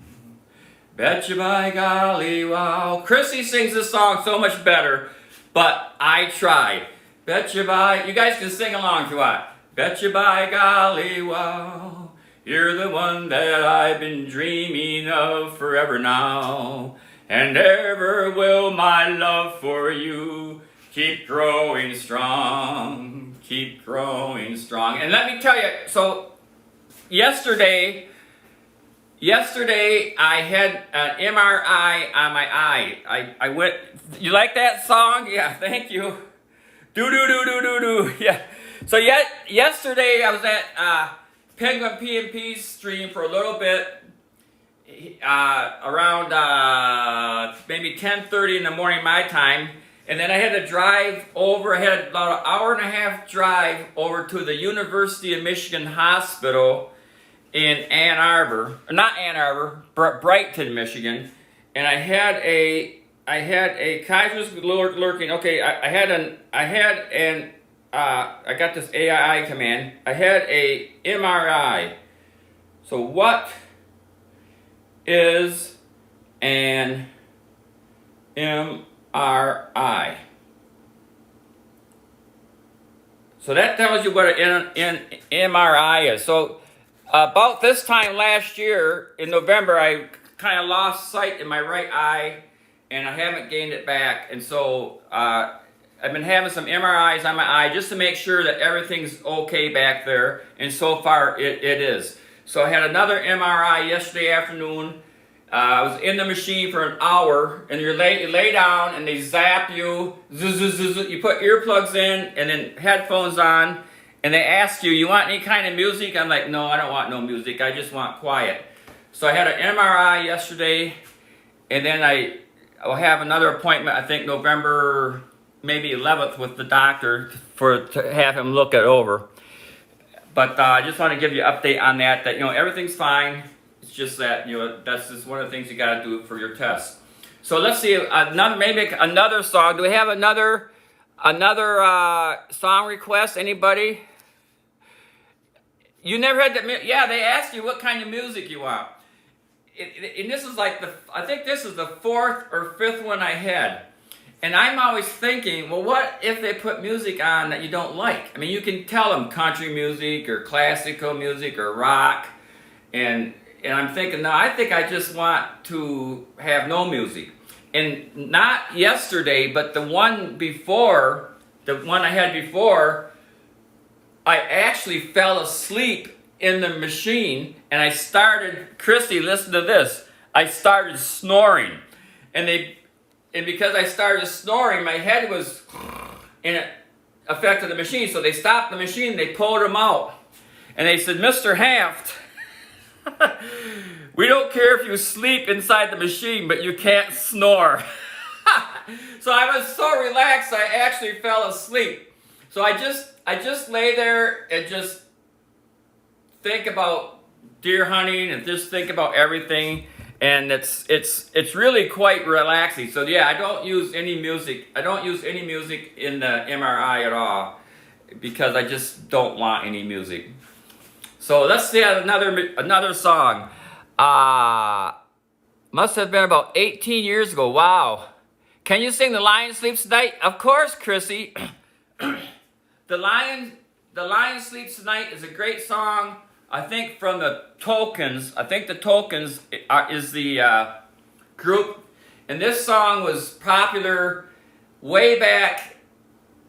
A: Betcha by golly wow. Chrissy sings this song so much better, but I try. Betcha by, you guys can sing along if you want. Betcha by golly wow, you're the one that I've been dreaming of forever now. And ever will my love for you keep growing strong, keep growing strong. And let me tell you, so yesterday I had an MRI on my eye. I went, you like that song? Yeah, thank you. Do. Yeah. So yesterday I was at Penguin PMP's stream for a little bit, around maybe 10:30 in the morning my time. And then I had to drive over, I had about an hour and a half drive over to the University of Michigan Hospital in Ann Arbor, not Ann Arbor, Brighton, Michigan. And I had a Kaiser's lurking. Okay, I got this AII command. I had a MRI. So what is an MRI? So that tells you what an MRI is. So about this time last year, in November, I kind of lost sight in my right eye, and I haven't gained it back. And so I've been having some MRIs on my eye just to make sure that everything's okay back there. And so far, it is. So I had another MRI yesterday afternoon. I was in the machine for an hour, and you lay down, and they zap you. You put earplugs in, and then headphones on, and they ask you, you want any kind of music? I'm like, no, I don't want no music. I just want quiet. So I had an MRI yesterday, and then I'll have another appointment, I think November maybe 11th with the doctor to have him look it over. But I just want to give you an update on that, everything's fine. It's just that, that's just one of the things you got to do for your test. So let's see, maybe another song. Do we have another song request? Anybody? You never had that? Yeah, they asked you what kind of music you want. And this is like I think this is the 4th or 5th one I had. And I'm always thinking, well, what if they put music on that you don't like? I mean, you can tell them country music or classical music or rock. And I'm thinking, no, I think I just want to have no music. And not yesterday, but the one I had before, I actually fell asleep in the machine, and I started, Christy, listen to this, I started snoring. And because I started snoring, my head was in it affected the machine, so they stopped the machine, they pulled him out. And they said, Mr. Hanft, we don't care if you sleep inside the machine, but you can't snore. So I was so relaxed, I actually fell asleep. So I just lay there and just think about deer hunting and just think about everything, and it's really quite relaxing. So yeah, I don't use any music. I don't use any music in the MRI at all because I just don't want any music. So let's see another song. Must have been about 18 years ago. Wow. Can you sing The Lion Sleeps Tonight? Of course, Chrissy. The Lion Sleeps Tonight is a great song, I think, from the Tokens. I think the Tokens is the group. And this song was popular way back,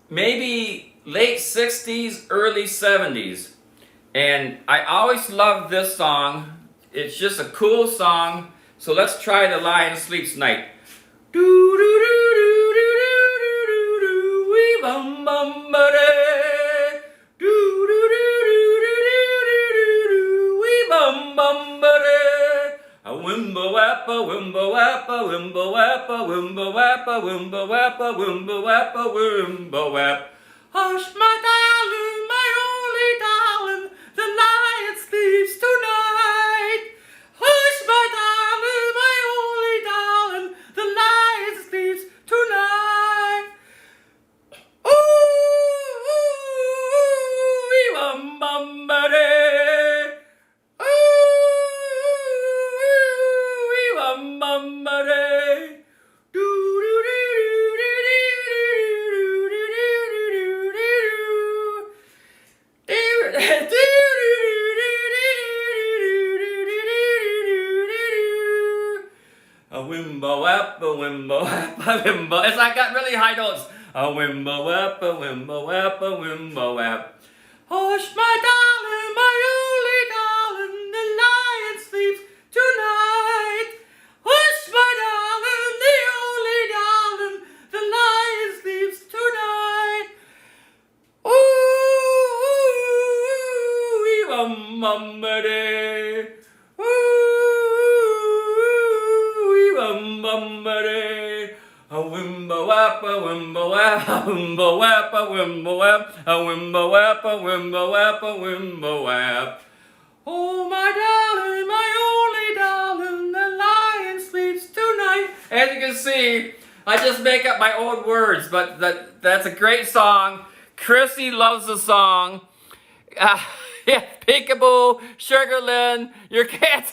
A: maybe late 60s, early 70s. And I always loved this song. It's just a cool song. So let's try The Lion Sleeps Tonight. Do do do do do do do do wee bum bum ba day. Do do do do do do do do wee bum bum ba day. A wimbo wappa wimbo wappa wimbo wappa wimbo wappa wimbo wappa wimbo wappa wimbo wap. Hush, my darling, my only darling, the lion sleeps tonight. Hush, my darling, my only darling, the lion sleeps tonight. Ooh, wee bum bum ba day. Ooh, wee bum bum ba day. A wimbo wap, a wimbo wap, a wimbo. It's like got really high notes. A wimbo wap, a wimbo wap, a wimbo wap. Hush, my darling, my only darling, the lion sleeps tonight. Hush, my darling, the only darling, the lion sleeps tonight. Ooh, wee bum bum ba day. A wimbo wap, a wimbo wap, a wimbo wap, a wimbo wap, a wimbo wap, a wimbo wap, a wimbo wap. Oh, my darling, my only darling, the lion sleeps tonight. As you can see, I just make up my own words, but that's a great song. Chrissy loves the song. Yeah, Peekaboo, Sugarlyn, your cats.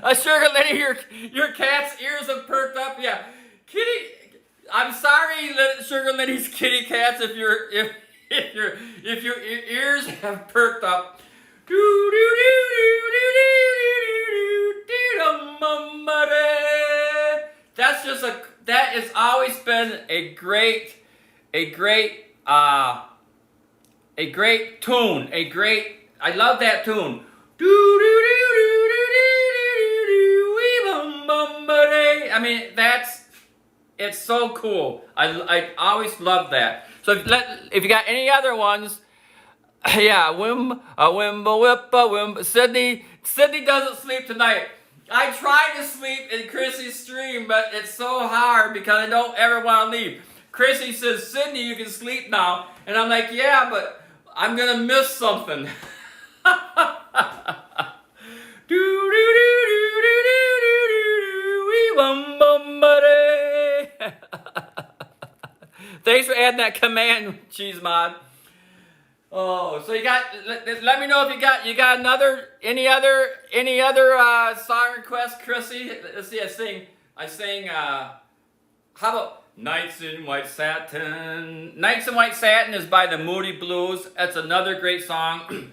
A: Sugarlyn, your cat's ears have perked up. Yeah, Kitty. I'm sorry, Sugarlyn's kitty cats, if your ears have perked up. Do do do do do do do do do. That has always been a great tune. I love that tune. Do do do do do do do do wee bum bum ba day. I mean, It's so cool. I always love that. So if you got any other ones, yeah, wimba whippa wimba. Sydney doesn't sleep tonight. I try to sleep in Chrissy's stream, but it's so hard because I don't ever want to leave. Chrissy says, Sydney, you can sleep now. And I'm like, yeah, but I'm going to miss something. Thanks for adding that command, Cheese Mod. Oh, so you got, let me know if you got any other song requests, Chrissy. Let's see, I sing, how about Nights in White Satin? Nights in White Satin is by the Moody Blues. That's another great song.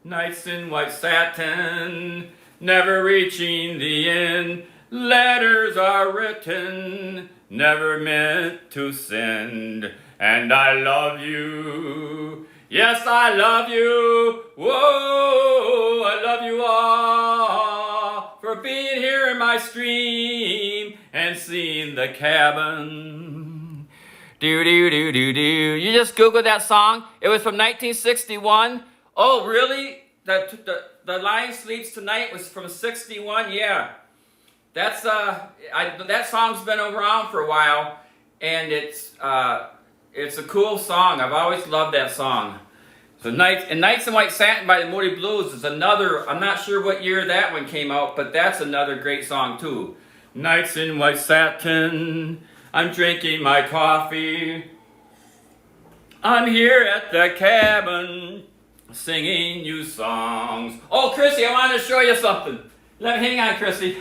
A: Nights in White Satin, never reaching the end. Letters are written, never meant to send. And I love you. Yes, I love you. Whoa, I love you all for being here in my stream and seeing the cabin. Do do do do do. You just Google that song. It was from 1961. Oh, really? The Lion Sleeps Tonight was from 61. Yeah, that's that song's been around for a while, and it's a cool song. I've always loved that song. So Nights in White Satin by the Moody Blues is another, I'm not sure what year that one came out, but that's another great song too. Nights in White Satin, I'm drinking my coffee. I'm here at the cabin, singing you songs. Oh, Chrissy, I wanted to show you something. Hang on, Chrissy.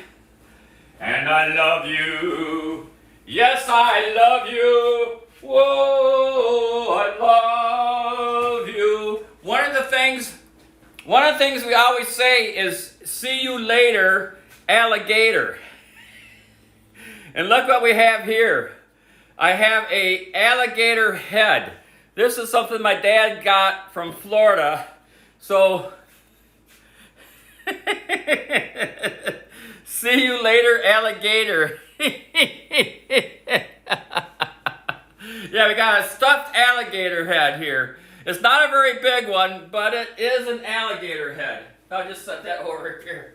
A: And I love you. Yes, I love you. Whoa, I love you. One of the things we always say is, see you later, alligator. And look what we have here. I have a alligator head. This is something my dad got from Florida. So, see you later, alligator. Yeah, we got a stuffed alligator head here. It's not a very big one, but it is an alligator head. I'll just set that over here.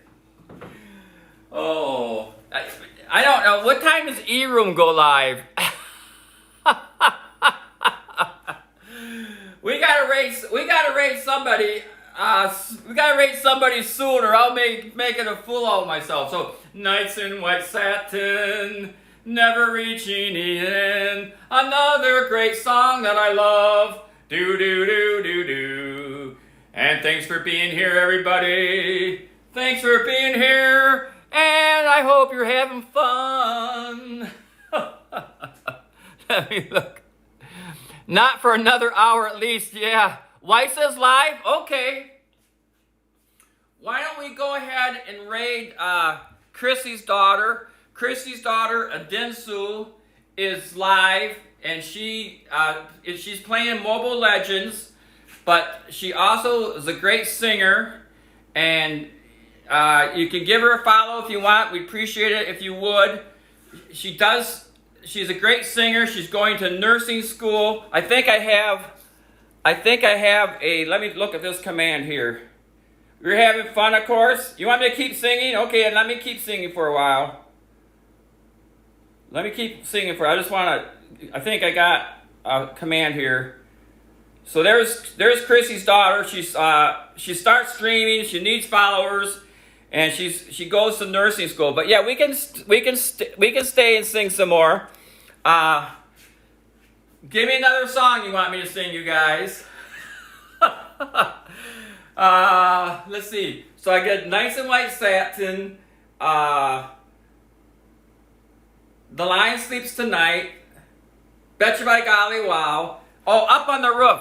A: Oh, I don't know. What time does E-Room go live? We gotta rate somebody. We gotta rate somebody soon, or I'll make it a fool out of myself. So, Nights in White Satin, never reaching the end. Another great song that I love. Do do do do do. And thanks for being here, everybody. Thanks for being here, and I hope you're having fun. Let me look. Not for another hour at least, yeah. White says live? Okay. Why don't we go ahead and raid Chrissy's daughter. Chrissy's daughter, Adinsu, is live, and she's playing Mobile Legends, but she also is a great singer, and you can give her a follow if you want. We'd appreciate it if you would. She's a great singer. She's going to nursing school. I think I have a, let me look at this command here. We're having fun, of course. You want me to keep singing? Okay, let me keep singing for a while. Let me keep singing I just want to, I think I got a command here. So there's Chrissy's daughter. She starts streaming. She needs followers, and she goes to nursing school. But yeah, we can stay and sing some more. Give me another song you want me to sing, you guys. Let's see. So I get Nights in White Satin. The Lion Sleeps Tonight. Betcha by Golly Wow. Oh, Up on the Roof.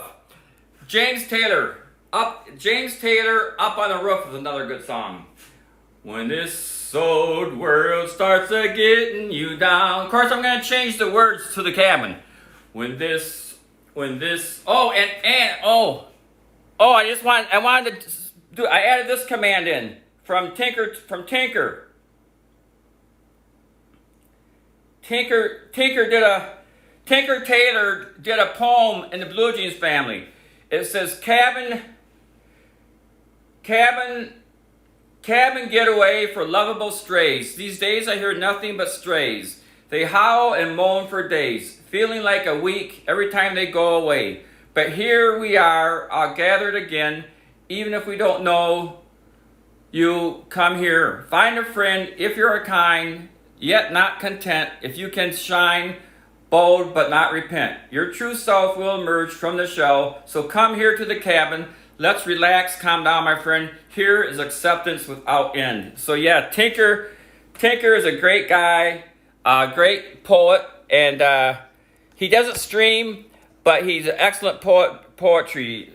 A: James Taylor, Up on the Roof is another good song. When this old world starts a getting you down. Of course, I'm going to change the words to the cabin. I added this command in from Tinker. Tinker Taylor did a poem in the Blue Jeans family. It says, cabin getaway for lovable strays. These days I hear nothing but strays. They howl and moan for days, feeling like a week every time they go away. But here we are, all gathered again. Even if we don't know you, come here. Find a friend if you're a kind, yet not content. If you can shine, bold but not repent. Your true self will emerge from the shell. So come here to the cabin. Let's relax, calm down, my friend. Here is acceptance without end. So yeah, Tinker is a great guy, a great poet, and he doesn't stream, but he's an excellent poetry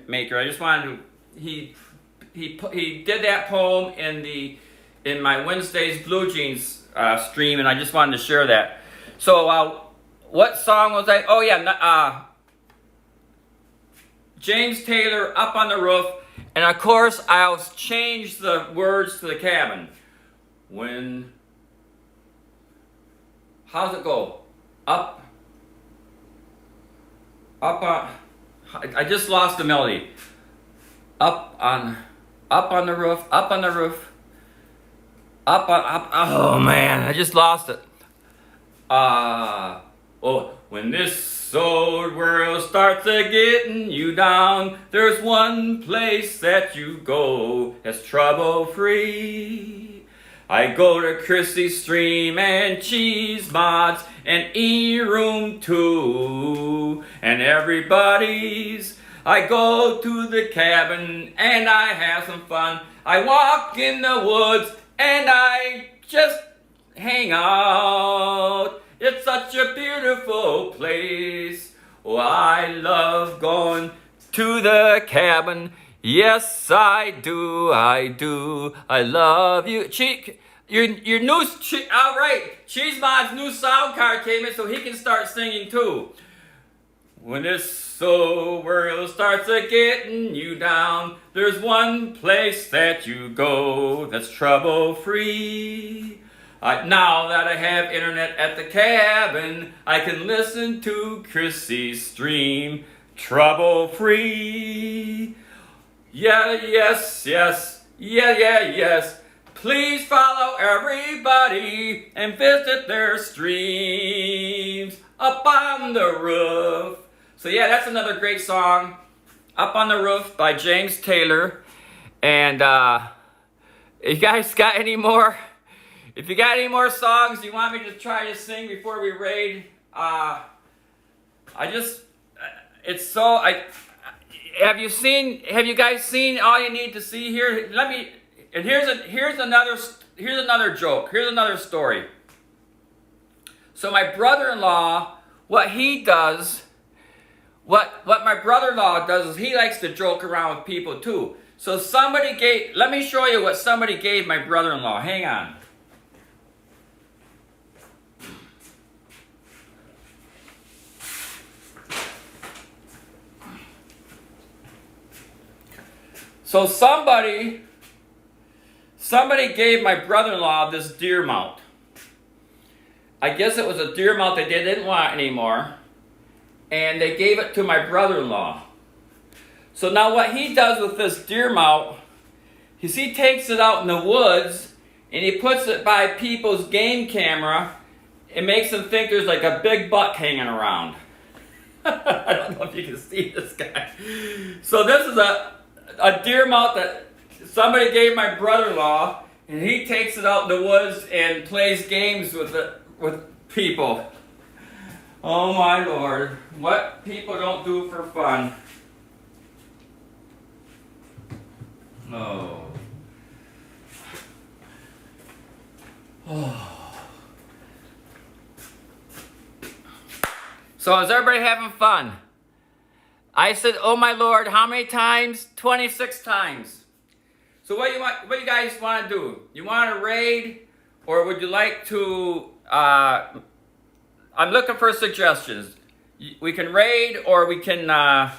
A: maker. I just wanted to, he did that poem in my Wednesday's Blue Jeans stream, and I just wanted to share that. So what song was that? Oh yeah, James Taylor, Up on the Roof. And of course, I'll change the words to the cabin. How's it go? Up on, I just lost the melody. Up on the roof, up on the roof. Oh man, I just lost it. When this old world starts a-getting you down, there's one place that you go that's trouble-free. I go to Chrissy's Stream and Cheese Mods and E-Room too, and everybody's. I go to the cabin and I have some fun. I walk in the woods and I just hang out. It's such a beautiful place. Oh, I love going to the cabin. Yes, I do. I love you. Your new, all right. Cheese Mod's new sound card came in, so he can start singing too. When this old world starts a-getting you down, there's one place that you go that's trouble-free. Now that I have internet at the cabin, I can listen to Chrissy's Stream trouble-free. Yes. Please follow everybody and visit their streams up on the roof. So yeah, that's another great song, Up on the Roof by James Taylor. And you guys got any more? If you got any more songs you want me to try to sing before we raid, have you guys seen All You Need to See here? Here's another joke. Here's another story. So my brother-in-law, what my brother-in-law does is he likes to joke around with people too. So let me show you what somebody gave my brother-in-law. Hang on. So somebody gave my brother-in-law this deer mount. I guess it was a deer mount that they didn't want anymore. And they gave it to my brother-in-law. So now what he does with this deer mount is he takes it out in the woods and he puts it by people's game camera and makes them think there's like a big buck hanging around. I don't know if you can see this guy. So this is a deer mount that somebody gave my brother-in-law, and he takes it out in the woods and plays games with people. Oh my Lord, what people don't do for fun. Oh. So is everybody having fun? I said, oh my Lord, how many times? 26 times. So what you guys want to do? You want to raid, or would you like to, I'm looking for suggestions. We can raid, or we can, I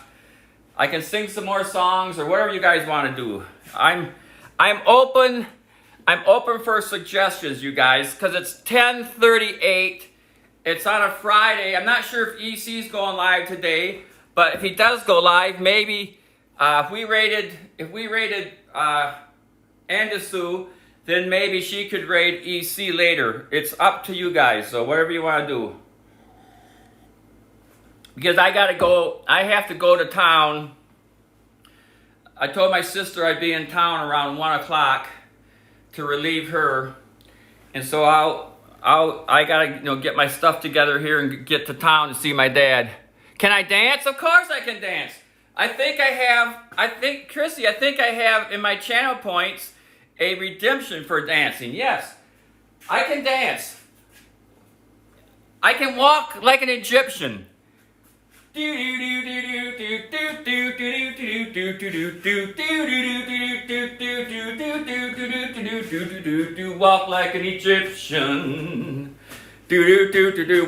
A: can sing some more songs, or whatever you guys want to do. I'm open I'm open for suggestions, you guys, because it's 10:38. It's on a Friday. I'm not sure if EC's going live today, but if he does go live, maybe if we rated Andesu, then maybe she could raid EC later. It's up to you guys, so whatever you want to do. Because I have to go to town. I told my sister I'd be in town around 1 o'clock to relieve her, and so I gotta get my stuff together here and get to town to see my dad. Can I dance? Of course I can dance. Chrissy, I think I have in my channel points a redemption for dancing. Yes, I can dance. I can walk like an Egyptian. Walk like an Egyptian.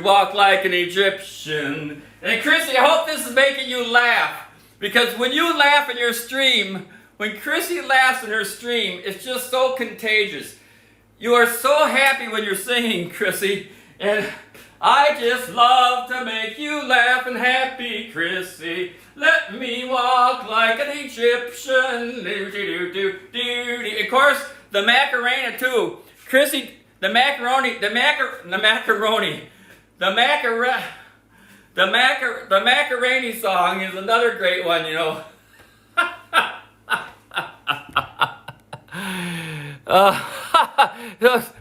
A: Walk like an Egyptian. And Chrissy, I hope this is making you laugh. Because when you laugh in your stream, when Chrissy laughs in her stream, it's just so contagious. You are so happy when you're singing, Chrissy. And I just love to make you laugh and happy, Chrissy. Let me walk like an Egyptian. Of course, the Macarena too. Chrissy, the macaroni song is another great one, you know.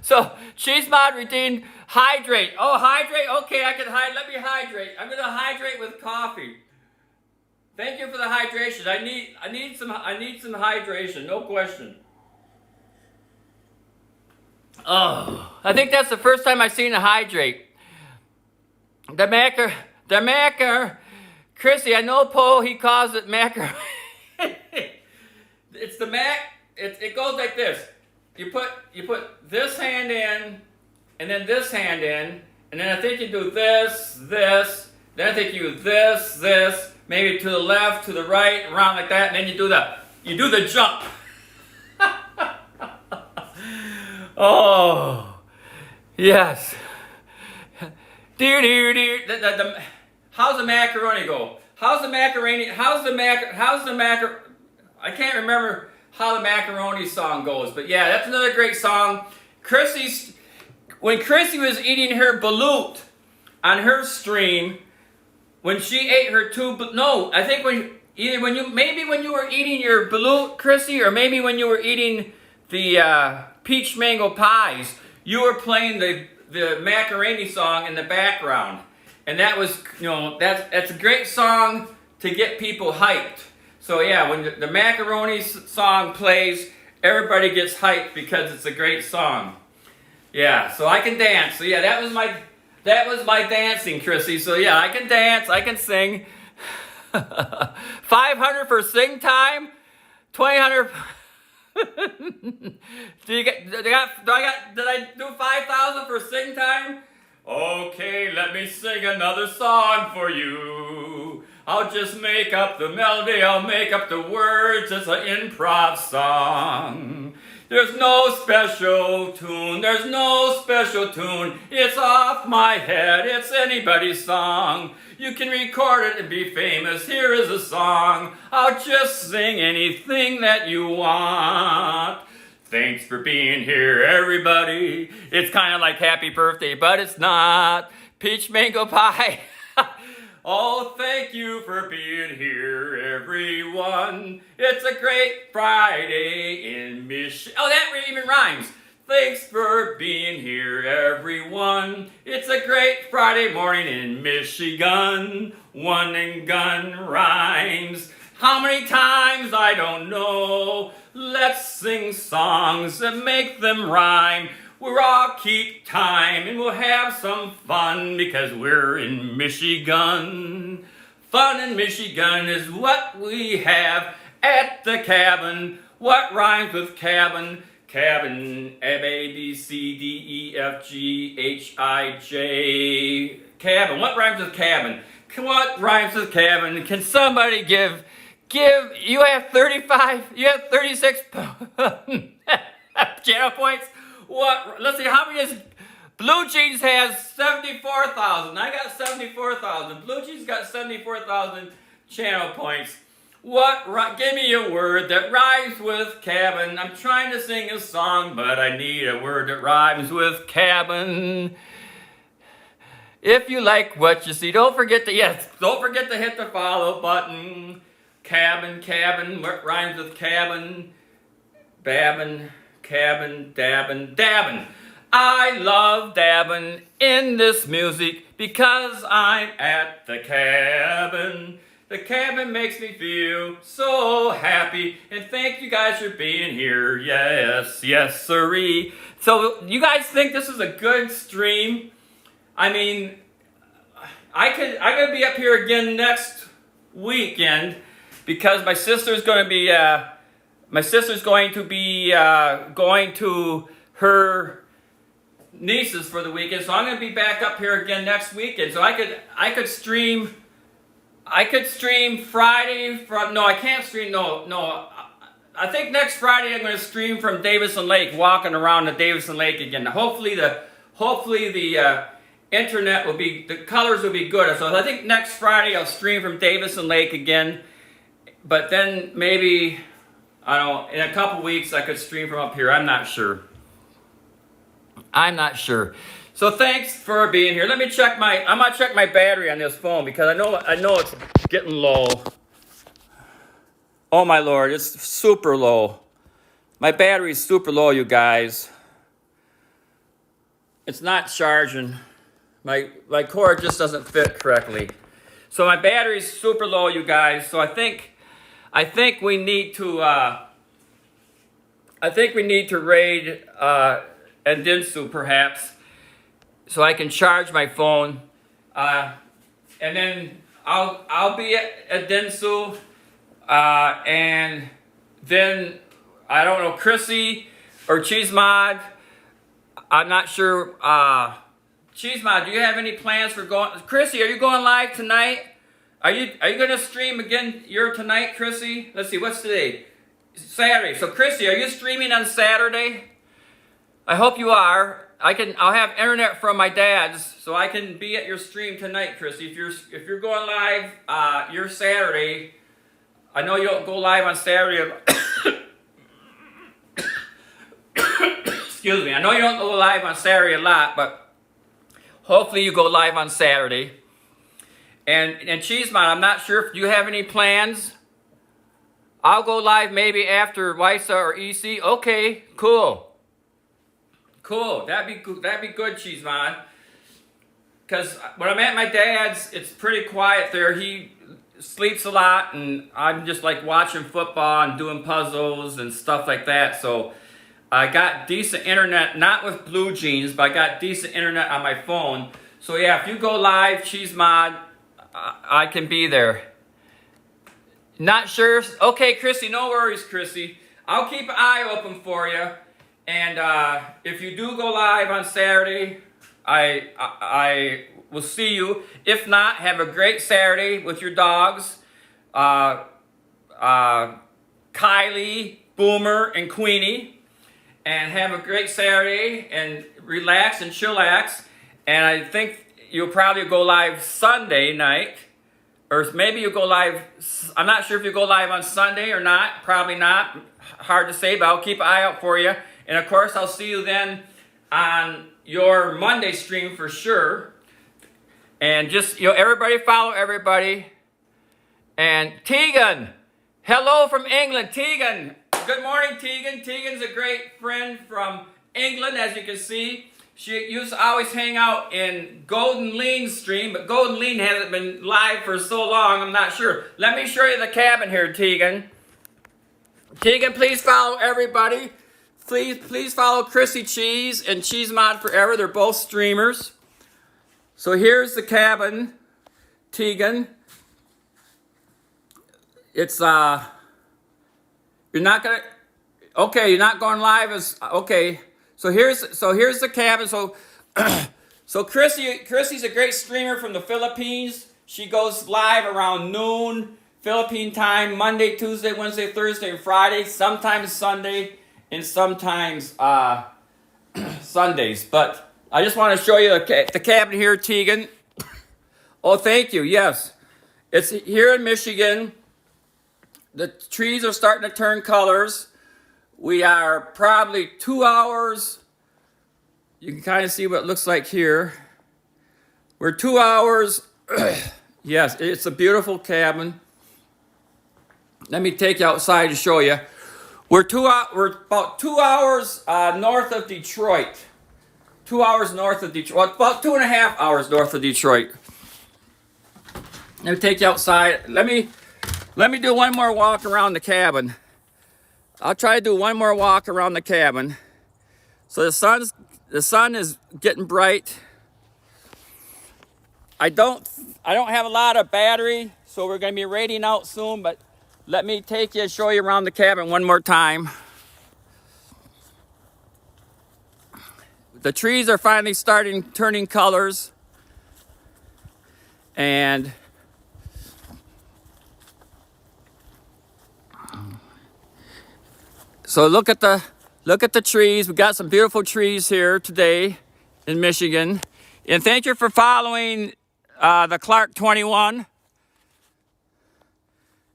A: So Cheese Mod redeemed hydrate. Oh, hydrate. Okay, I can hydrate. Let me hydrate. I'm gonna hydrate with coffee. Thank you for the hydration. I need some hydration. No question. Oh, I think that's the first time I've seen a hydrate. The macar. Chrissy, I know Poe. He calls it macar. It's the mac. It goes like this. You put this hand in, and then this hand in, and then I think you do this, then I think you do this, maybe to the left, to the right, around like that, and then you do the jump. Oh, yes. How's the macaroni go? I can't remember how the macaroni song goes, but yeah, that's another great song. When Chrissy was eating her balut on her stream, when she ate her I think when you were eating your balut, Chrissy, or maybe when you were eating the peach mango pies, you were playing the macaroni song in the background, and that was that's a great song to get people hyped. So yeah, when the macaroni song plays, everybody gets hyped because it's a great song. Yeah, so I can dance. So yeah, that was my dancing, Chrissy. So yeah, I can dance, I can sing. 500 for sing time, 200. Did I do 5,000 for sing time? Okay, let me sing another song for you. I'll just make up the melody, I'll make up the words, it's an improv song. There's no special tune, it's off my head, it's anybody's song. You can record it and be famous, here is a song. I'll just sing anything that you want. Thanks for being here, everybody. It's kind of like happy birthday, but it's not. Peach mango pie. Oh, thank you for being here, everyone. It's a great Friday in Michigan. Oh, that even rhymes. Thanks for being here, everyone. It's a great Friday morning in Michigan. One and gun rhymes. How many times, I don't know. Let's sing songs that make them rhyme. We'll all keep time and we'll have some fun because we're in Michigan. Fun in Michigan is what we have at the cabin. What rhymes with cabin? Cabin, A-B-C-D-E-F-G-H-I-J. Cabin, what rhymes with cabin? What rhymes with cabin? Can somebody give, you have 36 channel points. What? Let's see, how many is... Blue Jeans has 74,000. I got 74,000. Blue Jeans got 74,000 channel points. What? Give me a word that rhymes with cabin. I'm trying to sing a song, but I need a word that rhymes with cabin. If you like what you see, don't forget to hit the follow button. Cabin, what rhymes with cabin? Babbin, cabin, dabbin. I love dabbing in this music because I'm at the cabin. The cabin makes me feel so happy, and thank you guys for being here. Yes, sirree. So you guys think this is a good stream? I mean, I could be up here again next weekend because my sister's going to be going to her nieces for the weekend, so I'm going to be back up here again next weekend. So I could stream Friday from, no, I can't stream, no, I think next Friday I'm going to stream from Davison Lake, walking around the Davison Lake again. Hopefully the internet will be, the colors will be good. So I think next Friday I'll stream from Davison Lake again, but then maybe, I don't know, in a couple weeks I could stream from up here. I'm not sure. So thanks for being here. Let me check I'm gonna check my battery on this phone because I know it's getting low. Oh my Lord, it's super low. My battery's super low, you guys. It's not charging. My cord just doesn't fit correctly. So my battery's super low, you guys. So I think we need to raid Edinsu perhaps, so I can charge my phone, and then I'll be at Edinsu, and then I don't know, Chrissy or Cheesemod. I'm not sure. Cheesemod, do you have any plans for going? Chrissy, are you going live tonight? Are you going to stream again? You're tonight, Chrissy. Let's see, what's today? Saturday. So Chrissy, are you streaming on Saturday? I hope you are. I'll have internet from my dad's, so I can be at your stream tonight, Chrissy. If you're going live, your Saturday. I know you don't go live on Saturday. Excuse me. I know you don't go live on Saturday a lot, but hopefully you go live on Saturday. And Cheesemon, I'm not sure if you have any plans. I'll go live maybe after Wysa or EC. Okay, cool. That'd be good, Cheesemon. Because when I'm at my dad's, it's pretty quiet there. He sleeps a lot, and I'm just like watching football and doing puzzles and stuff like that. So I got decent internet, not with Blue Jeans, but I got decent internet on my phone. So yeah, if you go live, Cheesemod, I can be there. Not sure. Okay, Chrissy, no worries, Chrissy. I'll keep an eye open for you. And if you do go live on Saturday, I will see you. If not, have a great Saturday with your dogs. Kylie, Boomer, and Queenie. And have a great Saturday and relax and chillax. And I think you'll probably go live Sunday night. Or maybe you'll go live, I'm not sure if you go live on Sunday or not. Probably not. Hard to say, but I'll keep an eye out for you. And of course, I'll see you then on your Monday stream for sure. And just, everybody follow everybody. And Tegan, hello from England. Tegan, good morning, Tegan. Tegan's a great friend from England, as you can see. She used to always hang out in Golden Lean's stream, but Golden Lean hasn't been live for so long, I'm not sure. Let me show you the cabin here, Tegan. Tegan, please follow everybody. Please follow Chrissy Cheese and Cheesemod Forever. They're both streamers. So here's the cabin, Tegan. It's you're not going live as okay. So here's the cabin. So Chrissy's a great streamer from the Philippines. She goes live around noon Philippine time, Monday, Tuesday, Wednesday, Thursday, and Friday, sometimes Sunday. and sometimes Sundays. But I just want to show you the cabin here, Tegan. Oh, thank you. Yes, it's here in Michigan. The trees are starting to turn colors. We are probably 2 hours. You can kind of see what it looks like here. We're 2 hours. Yes, it's a beautiful cabin. Let me take you outside to show you. We're about 2 hours north of Detroit. 2 hours north of Detroit. Well, about 2.5 hours north of Detroit. Let me take you outside. Let me do one more walk around the cabin. I'll try to do one more walk around the cabin. So the sun is getting bright. I don't have a lot of battery, so we're going to be radiating out soon, but let me take you and show you around the cabin one more time. The trees are finally turning colors. And so look at the trees. We got some beautiful trees here today in Michigan. And thank you for following the Clark 21.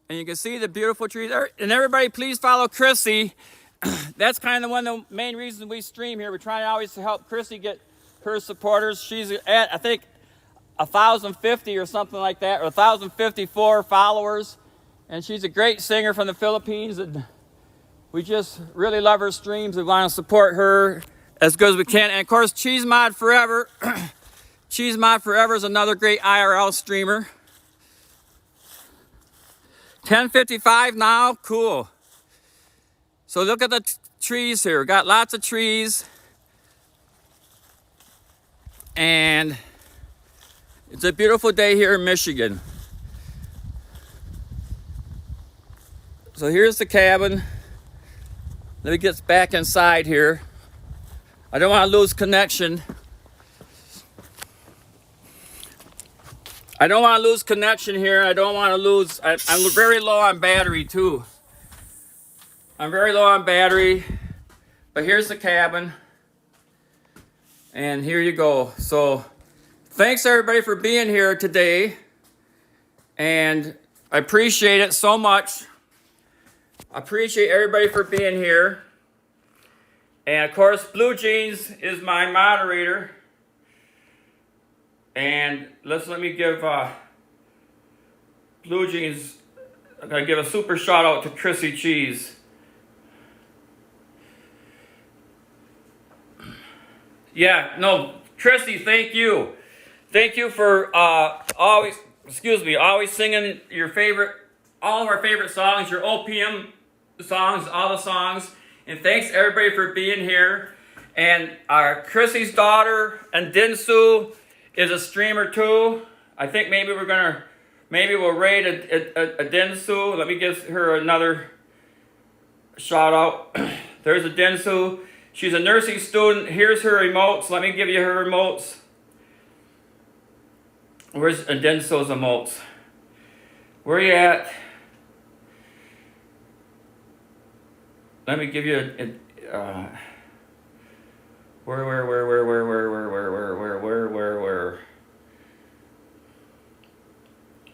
A: And you can see the beautiful trees. And everybody, please follow Chrissy. That's kind of one of the main reasons we stream here. We're trying to always help Chrissy get her supporters. She's at, I think, 1,050 or something like that, or 1,054 followers. And she's a great singer from the Philippines. And we just really love her streams. We want to support her as good as we can. And of course, Cheese Mod Forever. Cheese Mod Forever is another great IRL streamer. 10:55 now, cool. So look at the trees here. We got lots of trees. And it's a beautiful day here in Michigan. So here's the cabin. Let me get back inside here. I don't want to lose connection. I don't want to lose connection here. I don't want to lose. I'm very low on battery too. I'm very low on battery. But here's the cabin. And here you go. So thanks everybody for being here today. And I appreciate it so much. I appreciate everybody for being here. And of course, Blue Jeans is my moderator. And let me give Blue Jeans, I'm going to give a super shout out to Chrissy Cheese. Yeah, no, Chrissy, thank you. Thank you for always singing all of our favorite songs, your OPM songs, all the songs. And thanks everybody for being here. And our Chrissy's daughter, Andinsu, is a streamer too. I think maybe we'll raid Andinsu. Let me give her another shout out. There's Andinsu. She's a nursing student. Here's her emotes. Let me give you her emotes. Where's Andinsu's emotes? Where are you at? Let me give you where?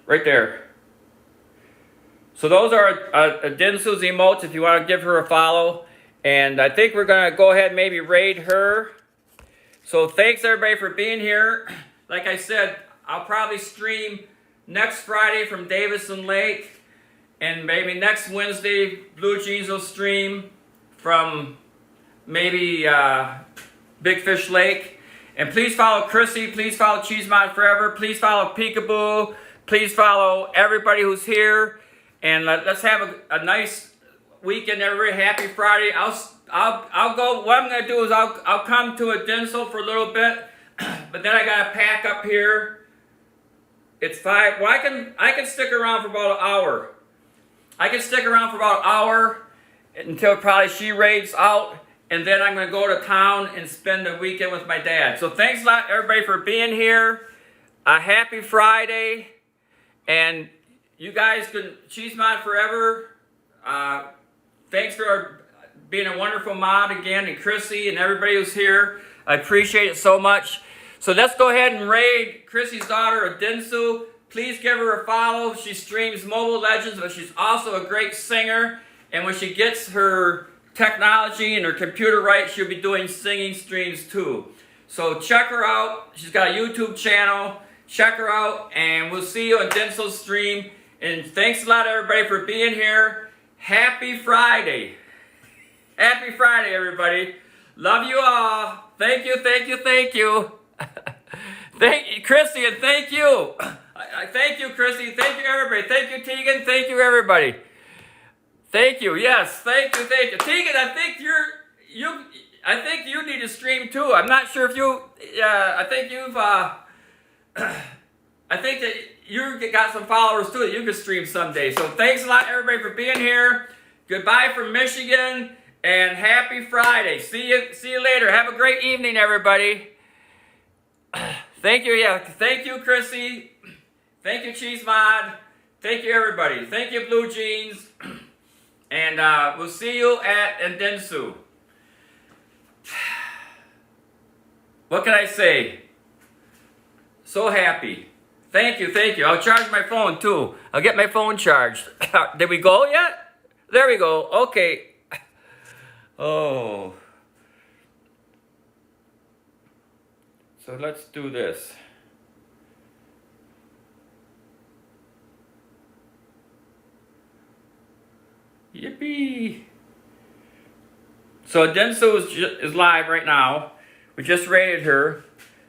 A: Right there. So those are Andinsu's emotes if you want to give her a follow. And I think we're going to go ahead and maybe raid her. So thanks everybody for being here. Like I said, I'll probably stream next Friday from Davison Lake. And maybe next Wednesday, Blue Jeans will stream from maybe Big Fish Lake. And please follow Chrissy. Please follow Cheese Mod Forever. Please follow Peekaboo. Please follow everybody who's here. And let's have a nice weekend, everybody. Happy Friday. I'll go. What I'm gonna do is I'll come to Andinsu for a little bit, but then I gotta pack up here. It's 5. Well, I can stick around for about an hour. I can stick around for about an hour until probably she raids out, and then I'm gonna go to town and spend the weekend with my dad. So thanks a lot, everybody, for being here. Happy Friday, and you guys can Cheese Mod Forever. Thanks for being a wonderful mod again, and Chrissy and everybody who's here. I appreciate it so much. So let's go ahead and raid Chrissy's daughter, Adinsu. Please give her a follow. She streams Mobile Legends, but she's also a great singer. And when she gets her technology and her computer right, she'll be doing singing streams too. So check her out. She's got a YouTube channel. Check her out, and we'll see you on Adinsu's stream. And thanks a lot, everybody, for being here. Happy Friday. Happy Friday, everybody. Love you all. Thank you, thank you, thank you. Thank you, Chrissy, and thank you. Thank you, Chrissy. Thank you, everybody. Thank you, Tegan. Thank you, everybody. Thank you. Yes, thank you, thank you. Tegan, I think you need to stream too. I'm not sure if you. I think you've. I think that you got some followers too that you can stream someday. So thanks a lot, everybody, for being here. Goodbye from Michigan, and happy Friday. See you later. Have a great evening, everybody. Thank you, yeah. Thank you, Chrissy. Thank you, Cheese Mod. Thank you, everybody. Thank you, Blue Jeans. And we'll see you at Adinsu. What can I say? So happy. Thank you, thank you. I'll charge my phone too. I'll get my phone charged. Did we go yet? There we go. Okay. Oh. So let's do this. Yippee! So Adinsu is live right now. We just rated her.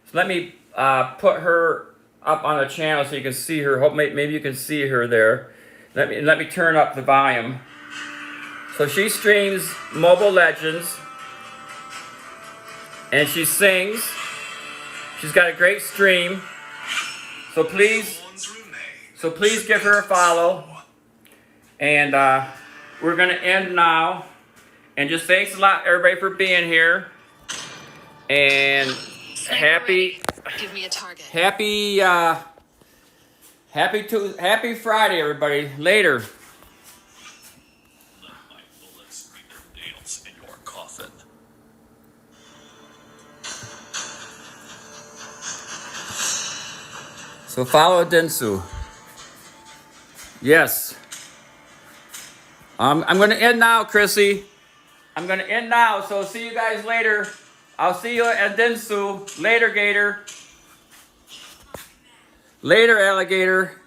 A: So let me put her up on the channel so you can see her. Hope maybe you can see her there. Let me turn up the volume. So she streams Mobile Legends, and she sings. She's got a great stream. So please give her a follow. And we're gonna end now. And just thanks a lot, everybody, for being here. And happy.
B: Give me a target.
A: Happy Friday, everybody. Later.
C: Let my bullets be the nails in your coffin.
A: So follow Adinsu. Yes. I'm going to end now, Chrissy. I'm going to end now, so see you guys later. I'll see you at Adinsu. Later, Gator. Later, alligator.